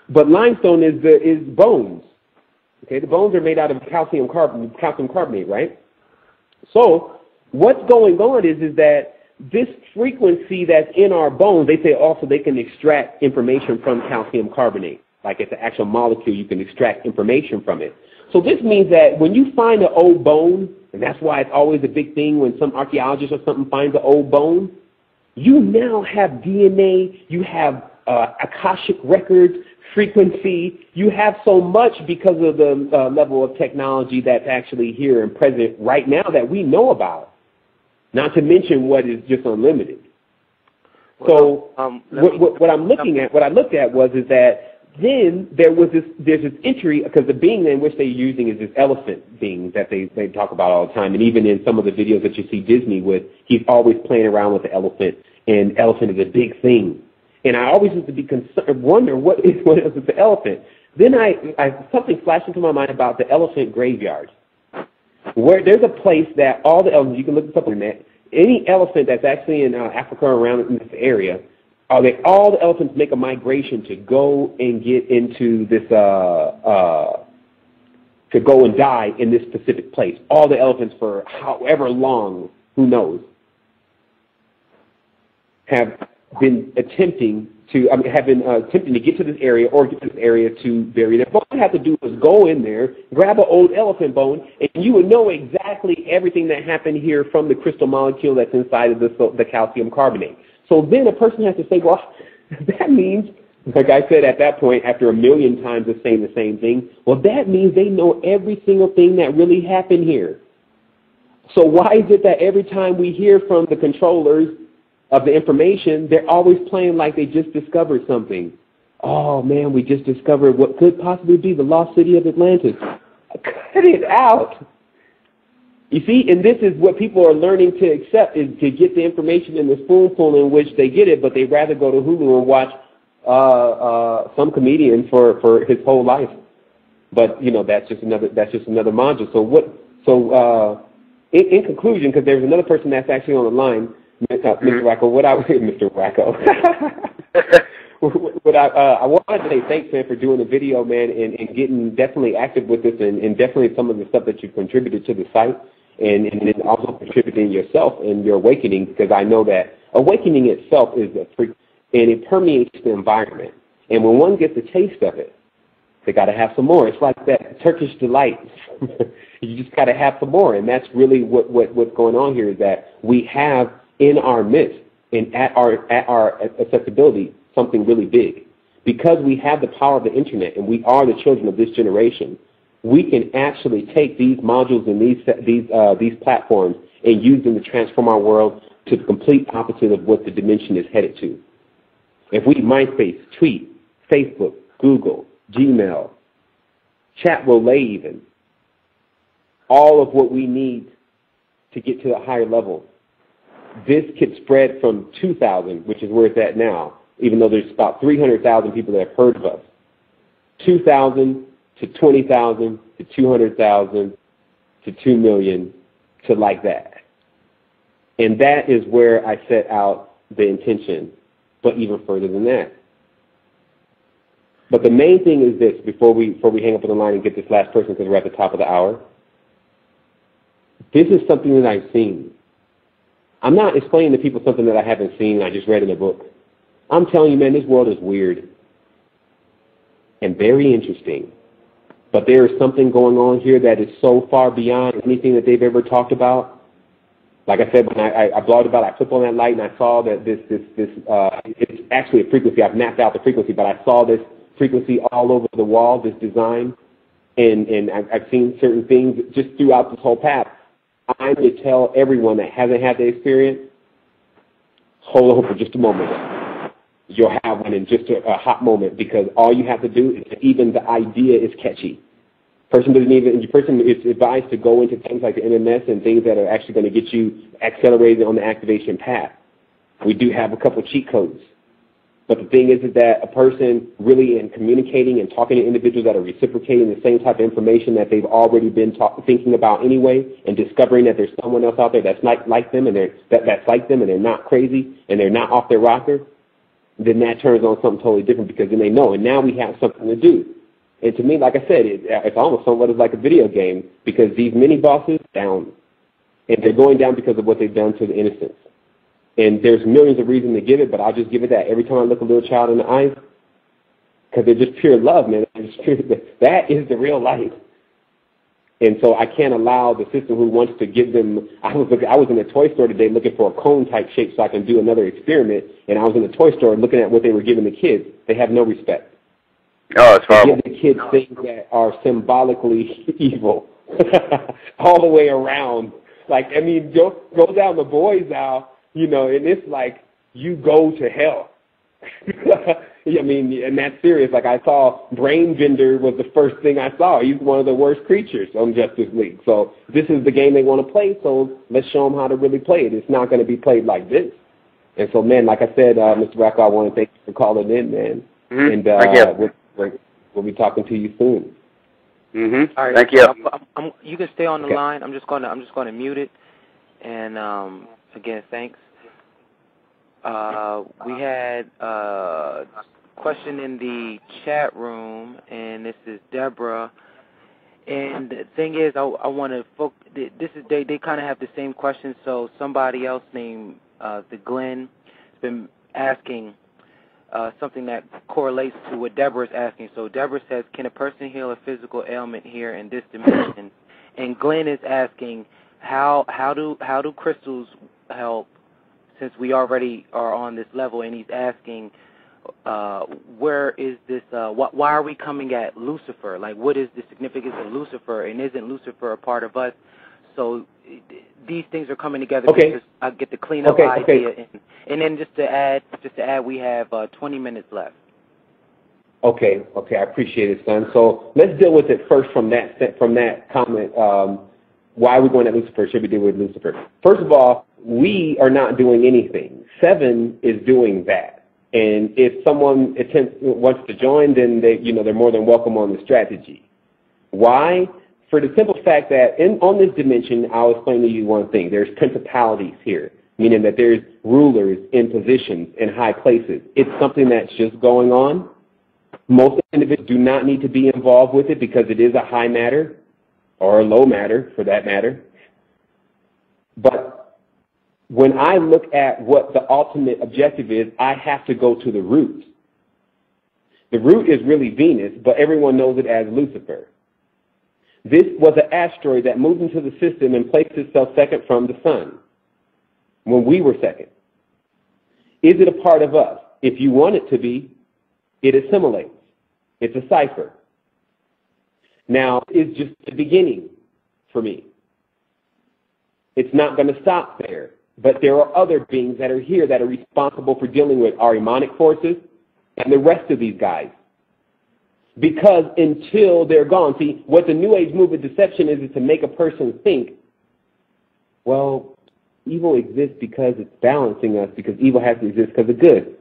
but limestone is bones. Okay, the bones are made out of calcium carbonate, right? So what's going on is that this frequency that's in our bones, they say also they can extract information from calcium carbonate. Like it's an actual molecule, you can extract information from it. So this means that when you find an old bone, and that's why it's always a big thing when some archaeologist or something finds an old bone, you now have DNA, you have Akashic records, frequency, you have so much because of the level of technology that's actually here and present right now that we know about. Not to mention what is just unlimited. So what I looked at was that then there's this entry, because the being in which they're using is this elephant being that they talk about all the time. And even in some of the videos that you see Disney with, he's always playing around with the elephant, and elephant is a big thing. And I always used to be concerned, wonder what is the elephant. Then something flashed into my mind about the elephant graveyard. Where there's a place that all the elephants, you can look this up on the net, any elephant that's actually in Africa or around in this area, all the elephants make a migration to go and get into this to go and die in this specific place. All the elephants for however long, who knows, have been attempting to get to this area or get to this area to bury them. All you have to do is go in there, grab an old elephant bone, and you would know exactly everything that happened here from the crystal molecule that's inside of the calcium carbonate. So then a person has to say, well, that means, like I said at that point, after a million times of saying the same thing, well, that means they know every single thing that really happened here. So why is it that every time we hear from the controllers of the information, they're always playing like they just discovered something? Oh, man, we just discovered what could possibly be the lost city of Atlantis. Cut it out. You see, and this is what people are learning to accept, is to get the information in the spoonful in which they get it, but they'd rather go to Hulu and watch some comedian for his whole life. But, you know, that's just another module. So in conclusion, because there's another person that's actually on the line, Mr. Wacko, Mr. Wacko. I wanted to say thanks, man, for doing the video, man, and getting definitely active with this, and definitely some of the stuff that you contributed to the site, and then also contributing yourself and your awakening, because I know that awakening itself is a freak, and it permeates the environment. And when one gets a taste of it, they got to have some more. It's like that Turkish delight. You just got to have some more, and that's really what's going on here, is that we have in our midst and at our accessibility something really big. Because we have the power of the internet and we are the children of this generation, we can actually take these modules and these platforms and use them to transform our world to the complete opposite of what the dimension is headed to. If we MySpace, Tweet, Facebook, Google, Gmail, Chat Relay even, all of what we need to get to a higher level, this could spread from 2,000, which is where it's at now, even though there's about 300,000 people that have heard of us, 2,000 to 20,000 to 200,000 to 2 million to like that. And that is where I set out the intention, but even further than that. But the main thing is this, before we hang up on the line and get this last person, because we're at the top of the hour, this is something that I've seen. I'm not explaining to people something that I haven't seen, I just read in a book. I'm telling you, man, this world is weird and very interesting. But there is something going on here that is so far beyond anything that they've ever talked about. Like I said, when I blogged about it, I flipped on that light and I saw that it's actually a frequency. I've mapped out the frequency, but I saw this frequency all over the wall, this design, and I've seen certain things just throughout this whole path. I'm going to tell everyone that hasn't had the experience, hold on for just a moment. You'll have one in just a hot moment, because all you have to do is, even the idea is catchy. Person is advised to go into things like the MMS and things that are actually going to get you accelerated on the activation path. We do have a couple cheat codes. But the thing is that a person really in communicating and talking to individuals that are reciprocating the same type of information that they've already been thinking about anyway, and discovering that there's someone else out there that's like them, and that's like them, and they're not crazy, and they're not off their rocker, then that turns on something totally different, because then they know, and now we have something to do. And to me, like I said, it's almost somewhat like a video game, because these mini bosses down, and they're going down because of what they've done to the innocents. And there's millions of reasons to give it, but I'll just give it that. Every time I look a little child in the eyes, because they're just pure love, man. That is the real life. And so I can't allow the system who wants to give them. I was in a toy store today looking for a cone type shape so I can do another experiment, and I was in the toy store looking at what they were giving the kids. They have no respect. Oh, it's horrible. They give the kids things that are symbolically evil all the way around. Like, I mean, go down the boys aisle. You know, and it's like, you go to hell. I mean, and that's serious. Like, I saw Brainbender was the first thing I saw. He's one of the worst creatures on Justice League. So this is the game they want to play, so let's show them how to really play it. It's not going to be played like this. And so, man, like I said, Mr. Racco, I want to thank you for calling in, man. Mm-hmm. And we'll be talking to you soon. Mm-hmm. All right. Thank you. You can stay on the line. I'm just going to mute it. And again, thanks. We had a question in the chat room, and this is Deborah. And the thing is, I want to focus. This is they kind of have the same question. So somebody else named the Glenn has been asking something that correlates to what Deborah's asking. So Deborah says, can a person heal a physical ailment here in this dimension? And Glenn is asking, how do crystals help, since we already are on this level? And he's asking, where is this? Why are we coming at Lucifer? Like, what is the significance of Lucifer? And isn't Lucifer a part of us? So these things are coming together because I get the cleanup idea. And then just to add, we have 20 minutes left. Okay, I appreciate it, son. So let's deal with it first from that comment. Why are we going at Lucifer? Should we deal with Lucifer? First of all, we are not doing anything. Seven is doing that. And if someone wants to join, then they're more than welcome on the strategy. Why? For the simple fact that on this dimension, I'll explain to you one thing. There's principalities here, meaning that there's rulers in positions in high places. It's something that's just going on. Most individuals do not need to be involved with it because it is a high matter or a low matter, for that matter. But when I look at what the ultimate objective is, I have to go to the root. The root is really Venus, but everyone knows it as Lucifer. This was an asteroid that moved into the system and placed itself second from the sun when we were second. Is it a part of us? If you want it to be, it assimilates. It's a cipher. Now, it's just the beginning for me. It's not going to stop there. But there are other beings that are here that are responsible for dealing with our demonic forces and the rest of these guys. Because until they're gone, see, what the New Age movement deception is to make a person think, well, evil exists because it's balancing us, because evil has to exist because of good,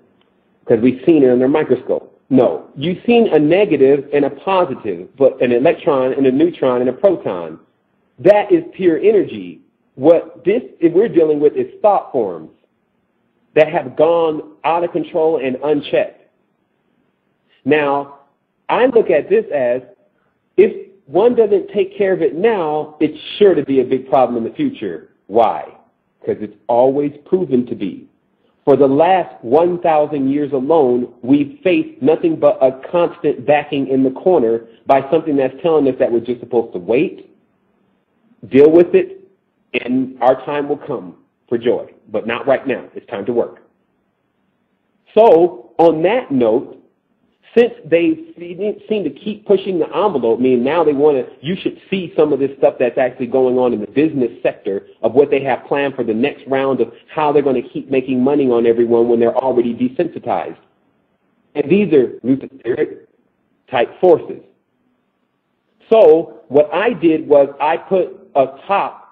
because we've seen it under a microscope. No, you've seen a negative and a positive, but an electron and a neutron and a proton. That is pure energy. What we're dealing with is thought forms that have gone out of control and unchecked. Now, I look at this as, if one doesn't take care of it now, it's sure to be a big problem in the future. Why? Because it's always proven to be. For the last 1,000 years alone, we've faced nothing but a constant backing in the corner by something that's telling us that we're just supposed to wait, deal with it, and our time will come for joy. But not right now. It's time to work. So, on that note, since they seem to keep pushing the envelope, meaning now they want to, you should see some of this stuff that's actually going on in the business sector of what they have planned for the next round of how they're going to keep making money on everyone when they're already desensitized. And these are Luciferic type forces. So what I did was I put a top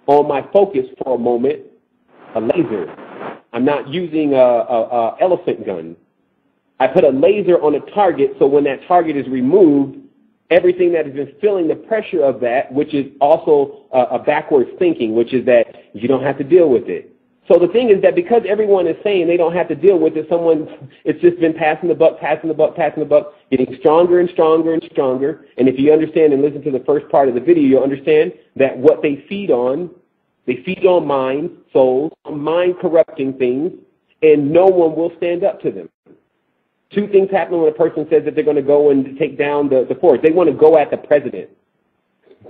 on my focus for a moment, a laser. I'm not using a elephant gun. I put a laser on a target, so when that target is removed, everything that has been feeling the pressure of that, which is also a backwards thinking, which is that you don't have to deal with it. So the thing is that because everyone is saying they don't have to deal with it, it's just been passing the buck, getting stronger and stronger and stronger. And if you understand and listen to the first part of the video, you'll understand that what they feed on minds, souls, mind-corrupting things, and no one will stand up to them. Two things happen when a person says that they're going to go and take down the force. They want to go at the president.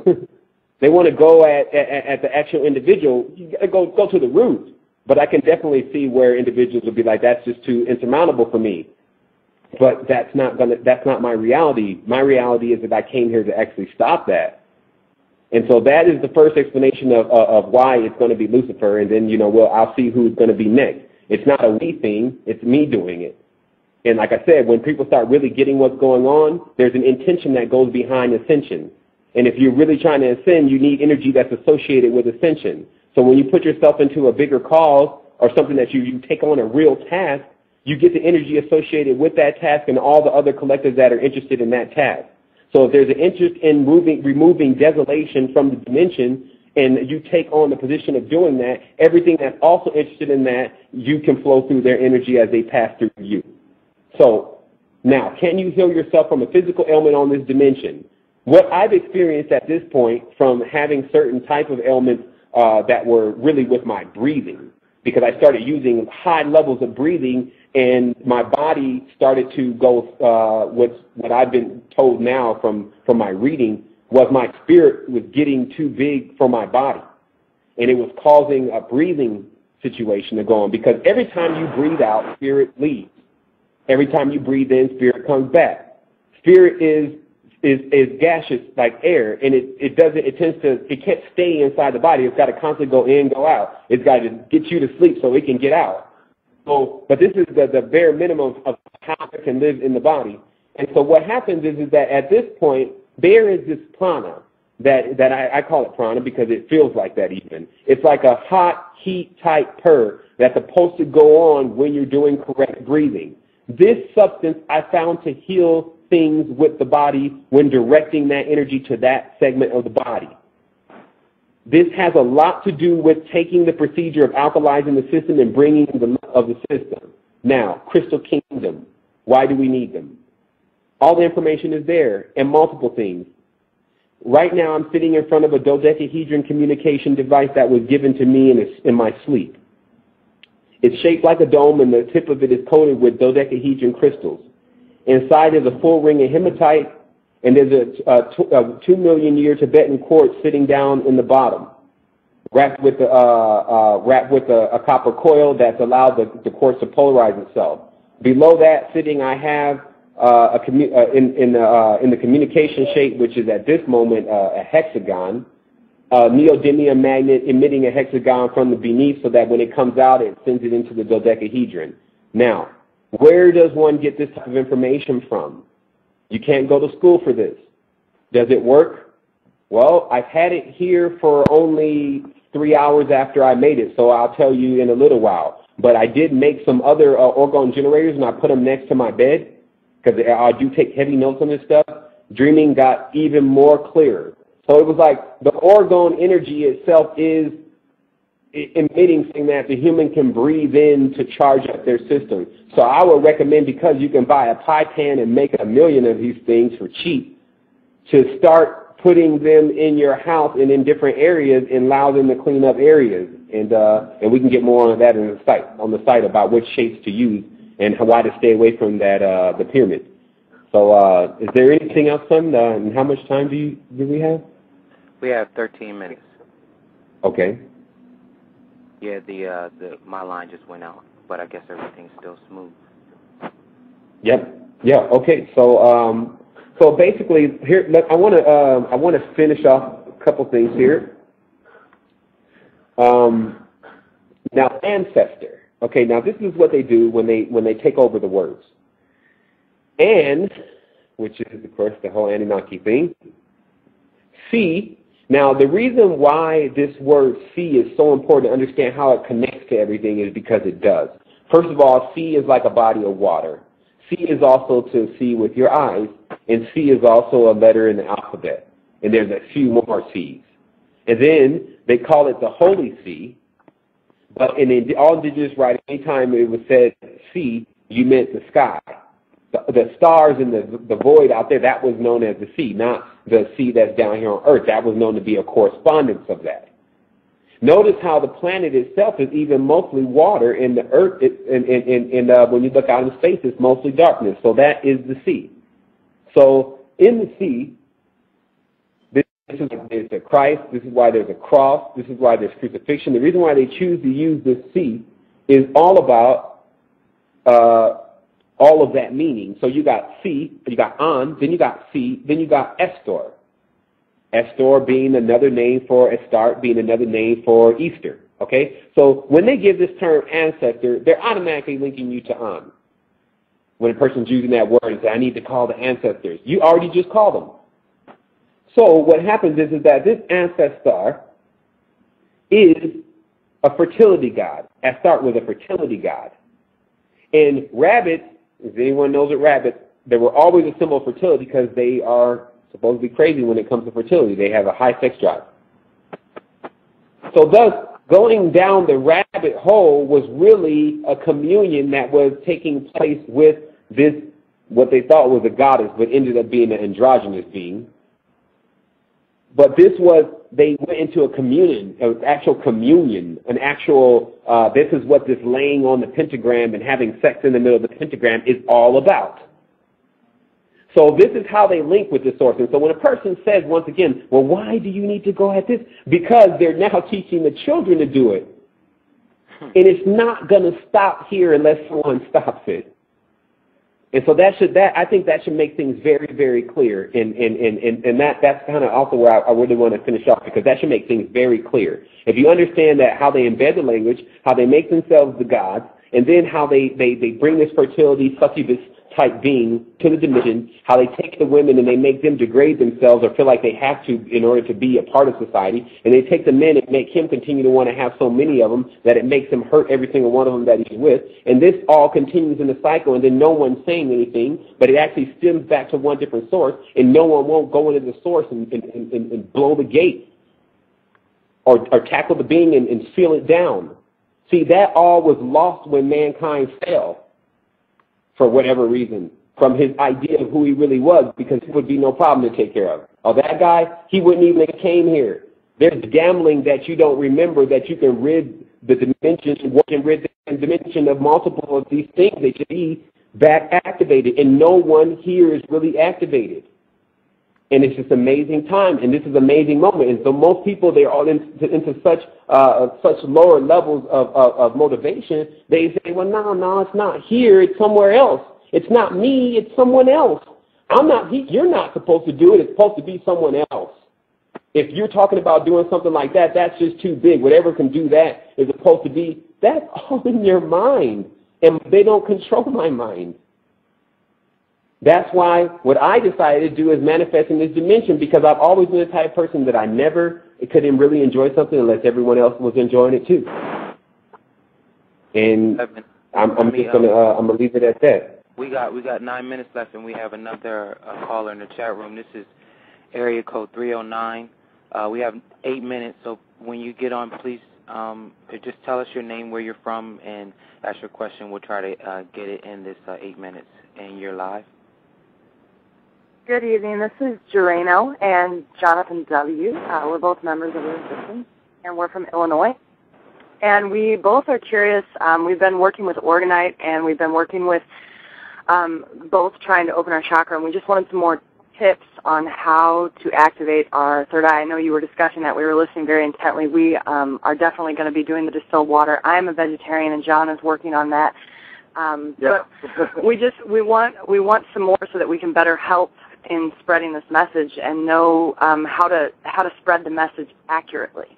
They want to go at the actual individual. You got to go to the root. But I can definitely see where individuals will be like, that's just too insurmountable for me. But that's not my reality. My reality is that I came here to actually stop that. And so that is the first explanation of why it's going to be Lucifer. And then, I'll see who's going to be next. It's not a we thing. It's me doing it. And like I said, when people start really getting what's going on, there's an intention that goes behind ascension. And if you're really trying to ascend, you need energy that's associated with ascension. So when you put yourself into a bigger cause or something that you take on a real task, you get the energy associated with that task and all the other collectives that are interested in that task. So if there's an interest in removing desolation from the dimension, and you take on the position of doing that, everything that's also interested in that, you can flow through their energy as they pass through you. So, now, can you heal yourself from a physical ailment on this dimension? What I've experienced at this point from having certain type of ailments that were really with my breathing, because I started using high levels of breathing and my body started to go, what I've been told now from my reading was my spirit was getting too big for my body. And it was causing a breathing situation to go on, because every time you breathe out, spirit leaves. Every time you breathe in, spirit comes back. Spirit is gaseous like air, and it can't stay inside the body. It's got to constantly go in, go out. It's got to get you to sleep so it can get out. So, but this is the bare minimum of how it can live in the body. And so what happens is that at this point, there is this prana that I call it prana because it feels like that even. It's like a hot, heat type purr that's supposed to go on when you're doing correct breathing. This substance I found to heal things with the body when directing that energy to that segment of the body. This has a lot to do with taking the procedure of alkalizing the system and bringing the of the system. Now, Crystal Kingdom, why do we need them? All the information is there, and multiple things. Right now, I'm sitting in front of a dodecahedron communication device that was given to me in my sleep. It's shaped like a dome, and the tip of it is coated with dodecahedron crystals. Inside is a full ring of hematite, and there's a 2 million year Tibetan quartz sitting down in the bottom, wrapped with a copper coil that's allowed the quartz to polarize itself. Below that, sitting, I have in the communication shape, which is at this moment a hexagon, a neodymium magnet emitting a hexagon from the beneath, so that when it comes out, it sends it into the dodecahedron. Now, where does one get this type of information from? You can't go to school for this. Does it work? Well, I've had it here for only 3 hours after I made it, so I'll tell you in a little while. But I did make some other orgone generators, and I put them next to my bed, because I do take heavy notes on this stuff. Dreaming got even more clearer. So it was like the orgone energy itself is emitting something that the human can breathe in to charge up their system. So I would recommend, because you can buy a pie pan and make 1 million of these things for cheap, to start putting them in your house and in different areas and allow them to clean up areas. And we can get more on that on the site about which shapes to use and why to stay away from that the pyramid. So is there anything else, son? And how much time do we have? We have 13 minutes. Okay. Yeah, my line just went out, but I guess everything's still smooth. Yep. Yeah. Okay. So so basically, here, look, I want to finish off a couple things here. Now, ancestor. Okay. Now, this is what they do when they take over the words. And, which is of course the whole Anunnaki thing. See. Now, the reason why this word see is so important to understand how it connects to everything is because it does. First of all, see is like a body of water. See is also to see with your eyes, and see is also a letter in the alphabet. And there's a few more C's. And then they call it the Holy See. But in all indigenous writing, anytime it was said see, you meant the sky. The stars in the void out there, that was known as the sea, not the sea that's down here on Earth. That was known to be a correspondence of that. Notice how the planet itself is even mostly water, and the Earth, when you look out in space, it's mostly darkness. So that is the sea. So in the sea, this is there's a Christ. This is why there's a cross. This is why there's crucifixion. The reason why they choose to use this sea is all about all of that meaning. So you got see, you got on, then you got see, then you got Estor. Estor being another name for Astarte, being another name for Easter. Okay? So when they give this term ancestor, they're automatically linking you to On. When a person's using that word and say, I need to call the ancestors, you already just called them. So what happens is that this ancestor is a fertility god. Astarte was a fertility god. And rabbits, if anyone knows a rabbit, they were always a symbol of fertility because they are supposed to be crazy when it comes to fertility. They have a high sex drive. So thus, going down the rabbit hole was really a communion that was taking place with this, what they thought was a goddess, but ended up being an androgynous being. But this was, they went into a communion, an actual communion, an actual, this is what this laying on the pentagram and having sex in the middle of the pentagram is all about. So this is how they link with the source. And so when a person says, once again, well, why do you need to go at this? Because they're now teaching the children to do it. And it's not going to stop here unless someone stops it. And so I think that should make things very, very clear. And that's kind of also where I really want to finish off, because that should make things very clear. If you understand that how they embed the language, how they make themselves the gods, and then how they bring this fertility, succubus type being to the dimension, how they take the women and they make them degrade themselves or feel like they have to in order to be a part of society, and they take the men and make him continue to want to have so many of them that it makes him hurt every single one of them that he's with, and this all continues in the cycle, and then no one's saying anything, but it actually stems back to one different source, and no one won't go into the source and blow the gate or tackle the being and seal it down. See, that all was lost when mankind fell, for whatever reason, from his idea of who he really was, because it would be no problem to take care of. Oh, that guy, he wouldn't even have came here. There's gambling that you don't remember, that you can rid the dimension, you can rid the dimension of multiple of these things that should be back activated, and no one here is really activated. And it's just amazing time, and this is an amazing moment. And so most people, they're all into such lower levels of motivation. They say, well, no, it's not here. It's somewhere else. It's not me. It's someone else. You're not supposed to do it. It's supposed to be someone else. If you're talking about doing something like that, that's just too big. Whatever can do that is supposed to be, that's all in your mind. And they don't control my mind. That's why what I decided to do is manifest in this dimension, because I've always been the type of person that I never couldn't really enjoy something unless everyone else was enjoying it too. And I'm gonna leave it at that. We got 9 minutes left, and we have another caller in the chat room. This is area code 309. We have 8 minutes, so when you get on, please just tell us your name, where you're from, and ask your question. We'll try to get it in this 8 minutes, and you're live. Good evening. This is Jorano and Jonathan W. We're both members of the Resistance, and we're from Illinois. And we both are curious. We've been working with Organite, and we've been working with both trying to open our chakra, and we just wanted some more tips on how to activate our third eye. I know you were discussing that. We were listening very intently. We are definitely going to be doing the distilled water. I am a vegetarian, and John is working on that. But we want some more so that we can better help in spreading this message and know how to spread the message accurately.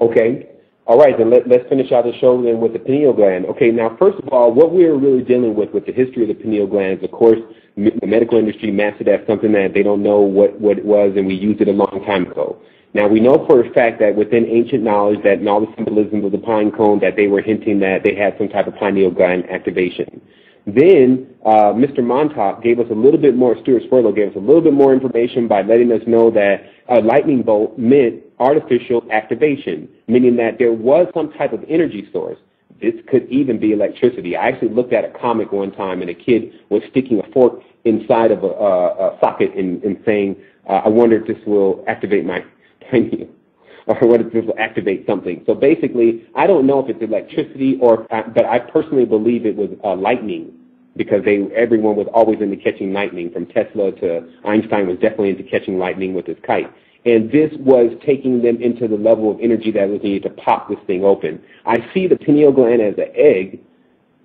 Okay. All right, then let's finish out the show then with the pineal gland. Okay, now first of all, what we're really dealing with the history of the pineal gland is, of course, the medical industry mapped it as something that they don't know what it was, and we used it a long time ago. Now, we know for a fact that within ancient knowledge that in all the symbolism of the pine cone that they were hinting that they had some type of pineal gland activation. Then Mr. Montauk gave us a little bit more, Stuart Swirlo gave us a little bit more information by letting us know that a lightning bolt meant artificial activation, meaning that there was some type of energy source. This could even be electricity. I actually looked at a comic one time, and a kid was sticking a fork inside of a socket and saying, I wonder if this will activate my pineal, or what if this will activate something. So basically, I don't know if it's electricity, but I personally believe it was lightning, because everyone was always into catching lightning. From Tesla to Einstein was definitely into catching lightning with his kite. And this was taking them into the level of energy that was needed to pop this thing open. I see the pineal gland as an egg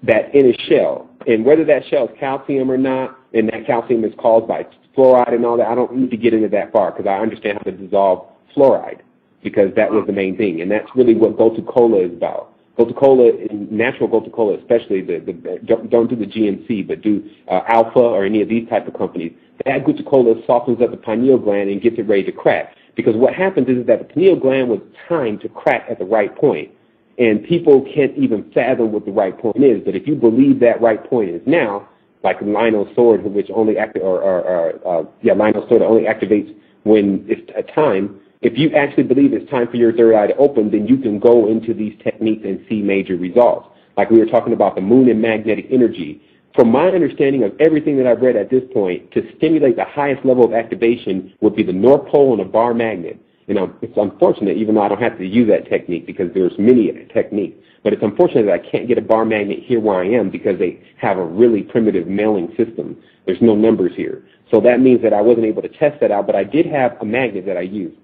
that in a shell. And whether that shell is calcium or not, and that calcium is caused by fluoride and all that, I don't need to get into that far, because I understand how to dissolve fluoride, because that was the main thing. And that's really what Gotu Kola is about. Gotu Kola, natural Gotu Kola especially, don't do the GNC, but do Alpha or any of these type of companies. That Gotu Kola softens up the pineal gland and gets it ready to crack. Because what happens is that the pineal gland was timed to crack at the right point. And people can't even fathom what the right point is. But if you believe that right point is now, like Lionel's sword, which only Lionel's sword only activates when it's a time. If you actually believe it's time for your third eye to open, then you can go into these techniques and see major results. Like we were talking about the moon and magnetic energy. from my understanding of everything that I've read at this point, to stimulate the highest level of activation would be the North Pole and a bar magnet. You know, it's unfortunate, even though I don't have to use that technique because there's many techniques, but it's unfortunate that I can't get a bar magnet here where I am because they have a really primitive mailing system. There's no numbers here. So that means that I wasn't able to test that out, but I did have a magnet that I used.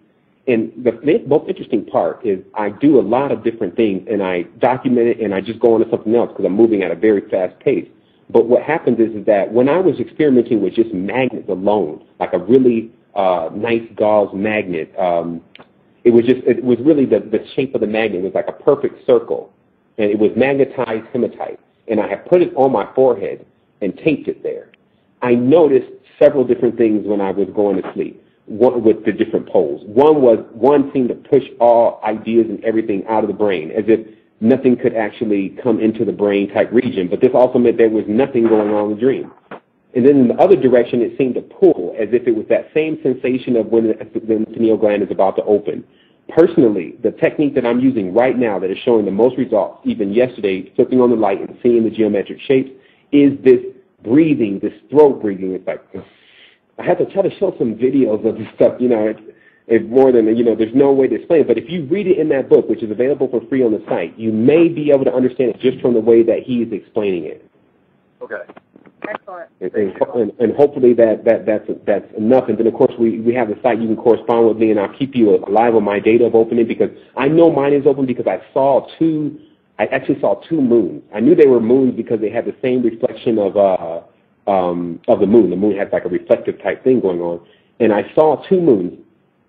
And the most interesting part is I do a lot of different things, and I document it, and I just go on to something else because I'm moving at a very fast pace. But what happens is that when I was experimenting with just magnets alone, like a really nice gauze magnet, it was really the shape of the magnet was like a perfect circle, and it was magnetized hematite. And I had put it on my forehead and taped it there. I noticed several different things when I was going to sleep. One with the different poles. One seemed to push all ideas and everything out of the brain, as if nothing could actually come into the brain type region. But this also meant there was nothing going on in the dream. And then in the other direction, it seemed to pull, as if it was that same sensation of when the pineal gland is about to open. Personally, the technique that I'm using right now that is showing the most results, even yesterday, flipping on the light and seeing the geometric shapes, is this breathing, this throat breathing. It's like, I had to try to show some videos of this stuff, you know, it's more than, you know, there's no way to explain it. But if you read it in that book, which is available for free on the site, you may be able to understand it just from the way that he's explaining it. Okay. Excellent. And hopefully that's enough. And then, of course, we have the site. You can correspond with me, and I'll keep you alive on my date of opening, because I know mine is open because I actually saw two moons. I knew they were moons because they had the same reflection of the moon. The moon has like a reflective type thing going on. And I saw two moons,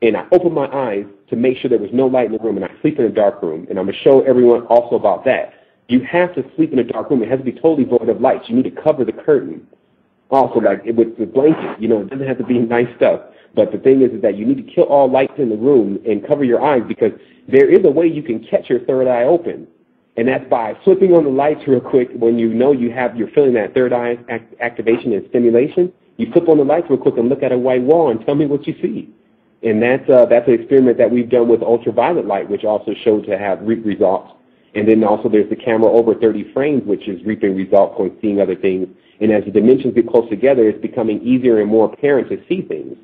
and I opened my eyes to make sure there was no light in the room, and I sleep in a dark room. And I'm going to show everyone also about that. You have to sleep in a dark room. It has to be totally void of lights. You need to cover the curtain. Also, like with the blanket, you know, it doesn't have to be nice stuff. But the thing is that you need to kill all lights in the room and cover your eyes, because there is a way you can catch your third eye open. And that's by flipping on the lights real quick when you know you're feeling that third eye activation and stimulation. You flip on the lights real quick and look at a white wall and tell me what you see. And that's an experiment that we've done with ultraviolet light, which also showed to have results. And then also there's the camera over 30 frames, which is reaping results on seeing other things. And as the dimensions get close together, it's becoming easier and more apparent to see things.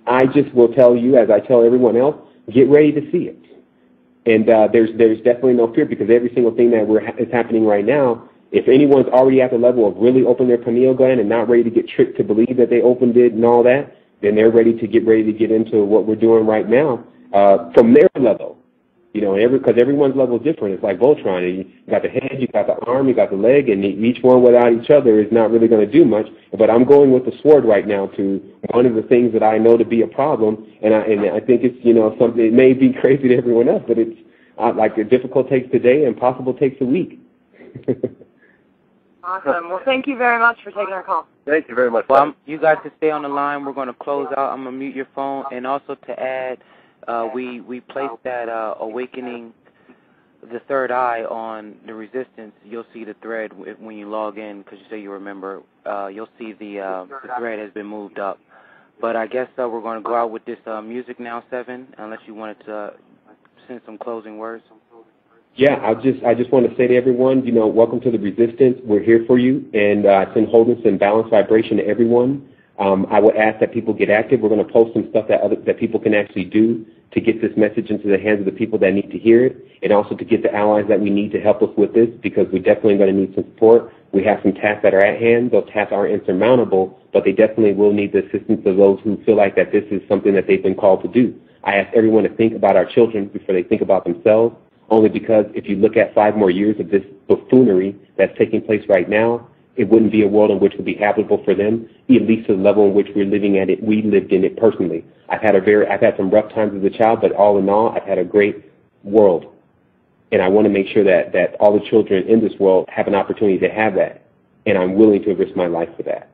I just will tell you, as I tell everyone else, get ready to see it. And there's definitely no fear, because every single thing that is happening right now, if anyone's already at the level of really opening their pineal gland and not ready to get tricked to believe that they opened it and all that, then they're ready to get into what we're doing right now from their level. You know, because everyone's level is different. It's like Voltron. You got the head, you got the arm, you got the leg, and each one without each other is not really going to do much. But I'm going with the sword right now to one of the things that I know to be a problem, and I think it's, you know, something. It may be crazy to everyone else, but it's like difficult takes a day, impossible takes a week. Awesome. Well, thank you very much for taking our call. Thank you very much. Well, you guys to stay on the line. We're going to close out. I'm going to mute your phone, and also to add. We placed that Awakening the Third Eye on the Resistance. You'll see the thread when you log in, because you say you remember. You'll see the thread has been moved up. But I guess we're going to go out with this music now, Sevan, unless you wanted to send some closing words. Yeah, I just want to say to everyone, you know, welcome to the Resistance. We're here for you, and send wholeness and balanced vibration to everyone. I would ask that people get active. We're going to post some stuff that people can actually do to get this message into the hands of the people that need to hear it, and also to get the allies that we need to help us with this, because we're definitely going to need some support. We have some tasks that are at hand. Those tasks aren't insurmountable, but they definitely will need the assistance of those who feel like that this is something that they've been called to do. I ask everyone to think about our children before they think about themselves, only because if you look at 5 more years of this buffoonery that's taking place right now, it wouldn't be a world in which would be habitable for them, at least to the level in which we're living at it. We lived in it personally. I've had some rough times as a child, but all in all, I've had a great world. And I want to make sure that all the children in this world have an opportunity to have that. And I'm willing to risk my life for that.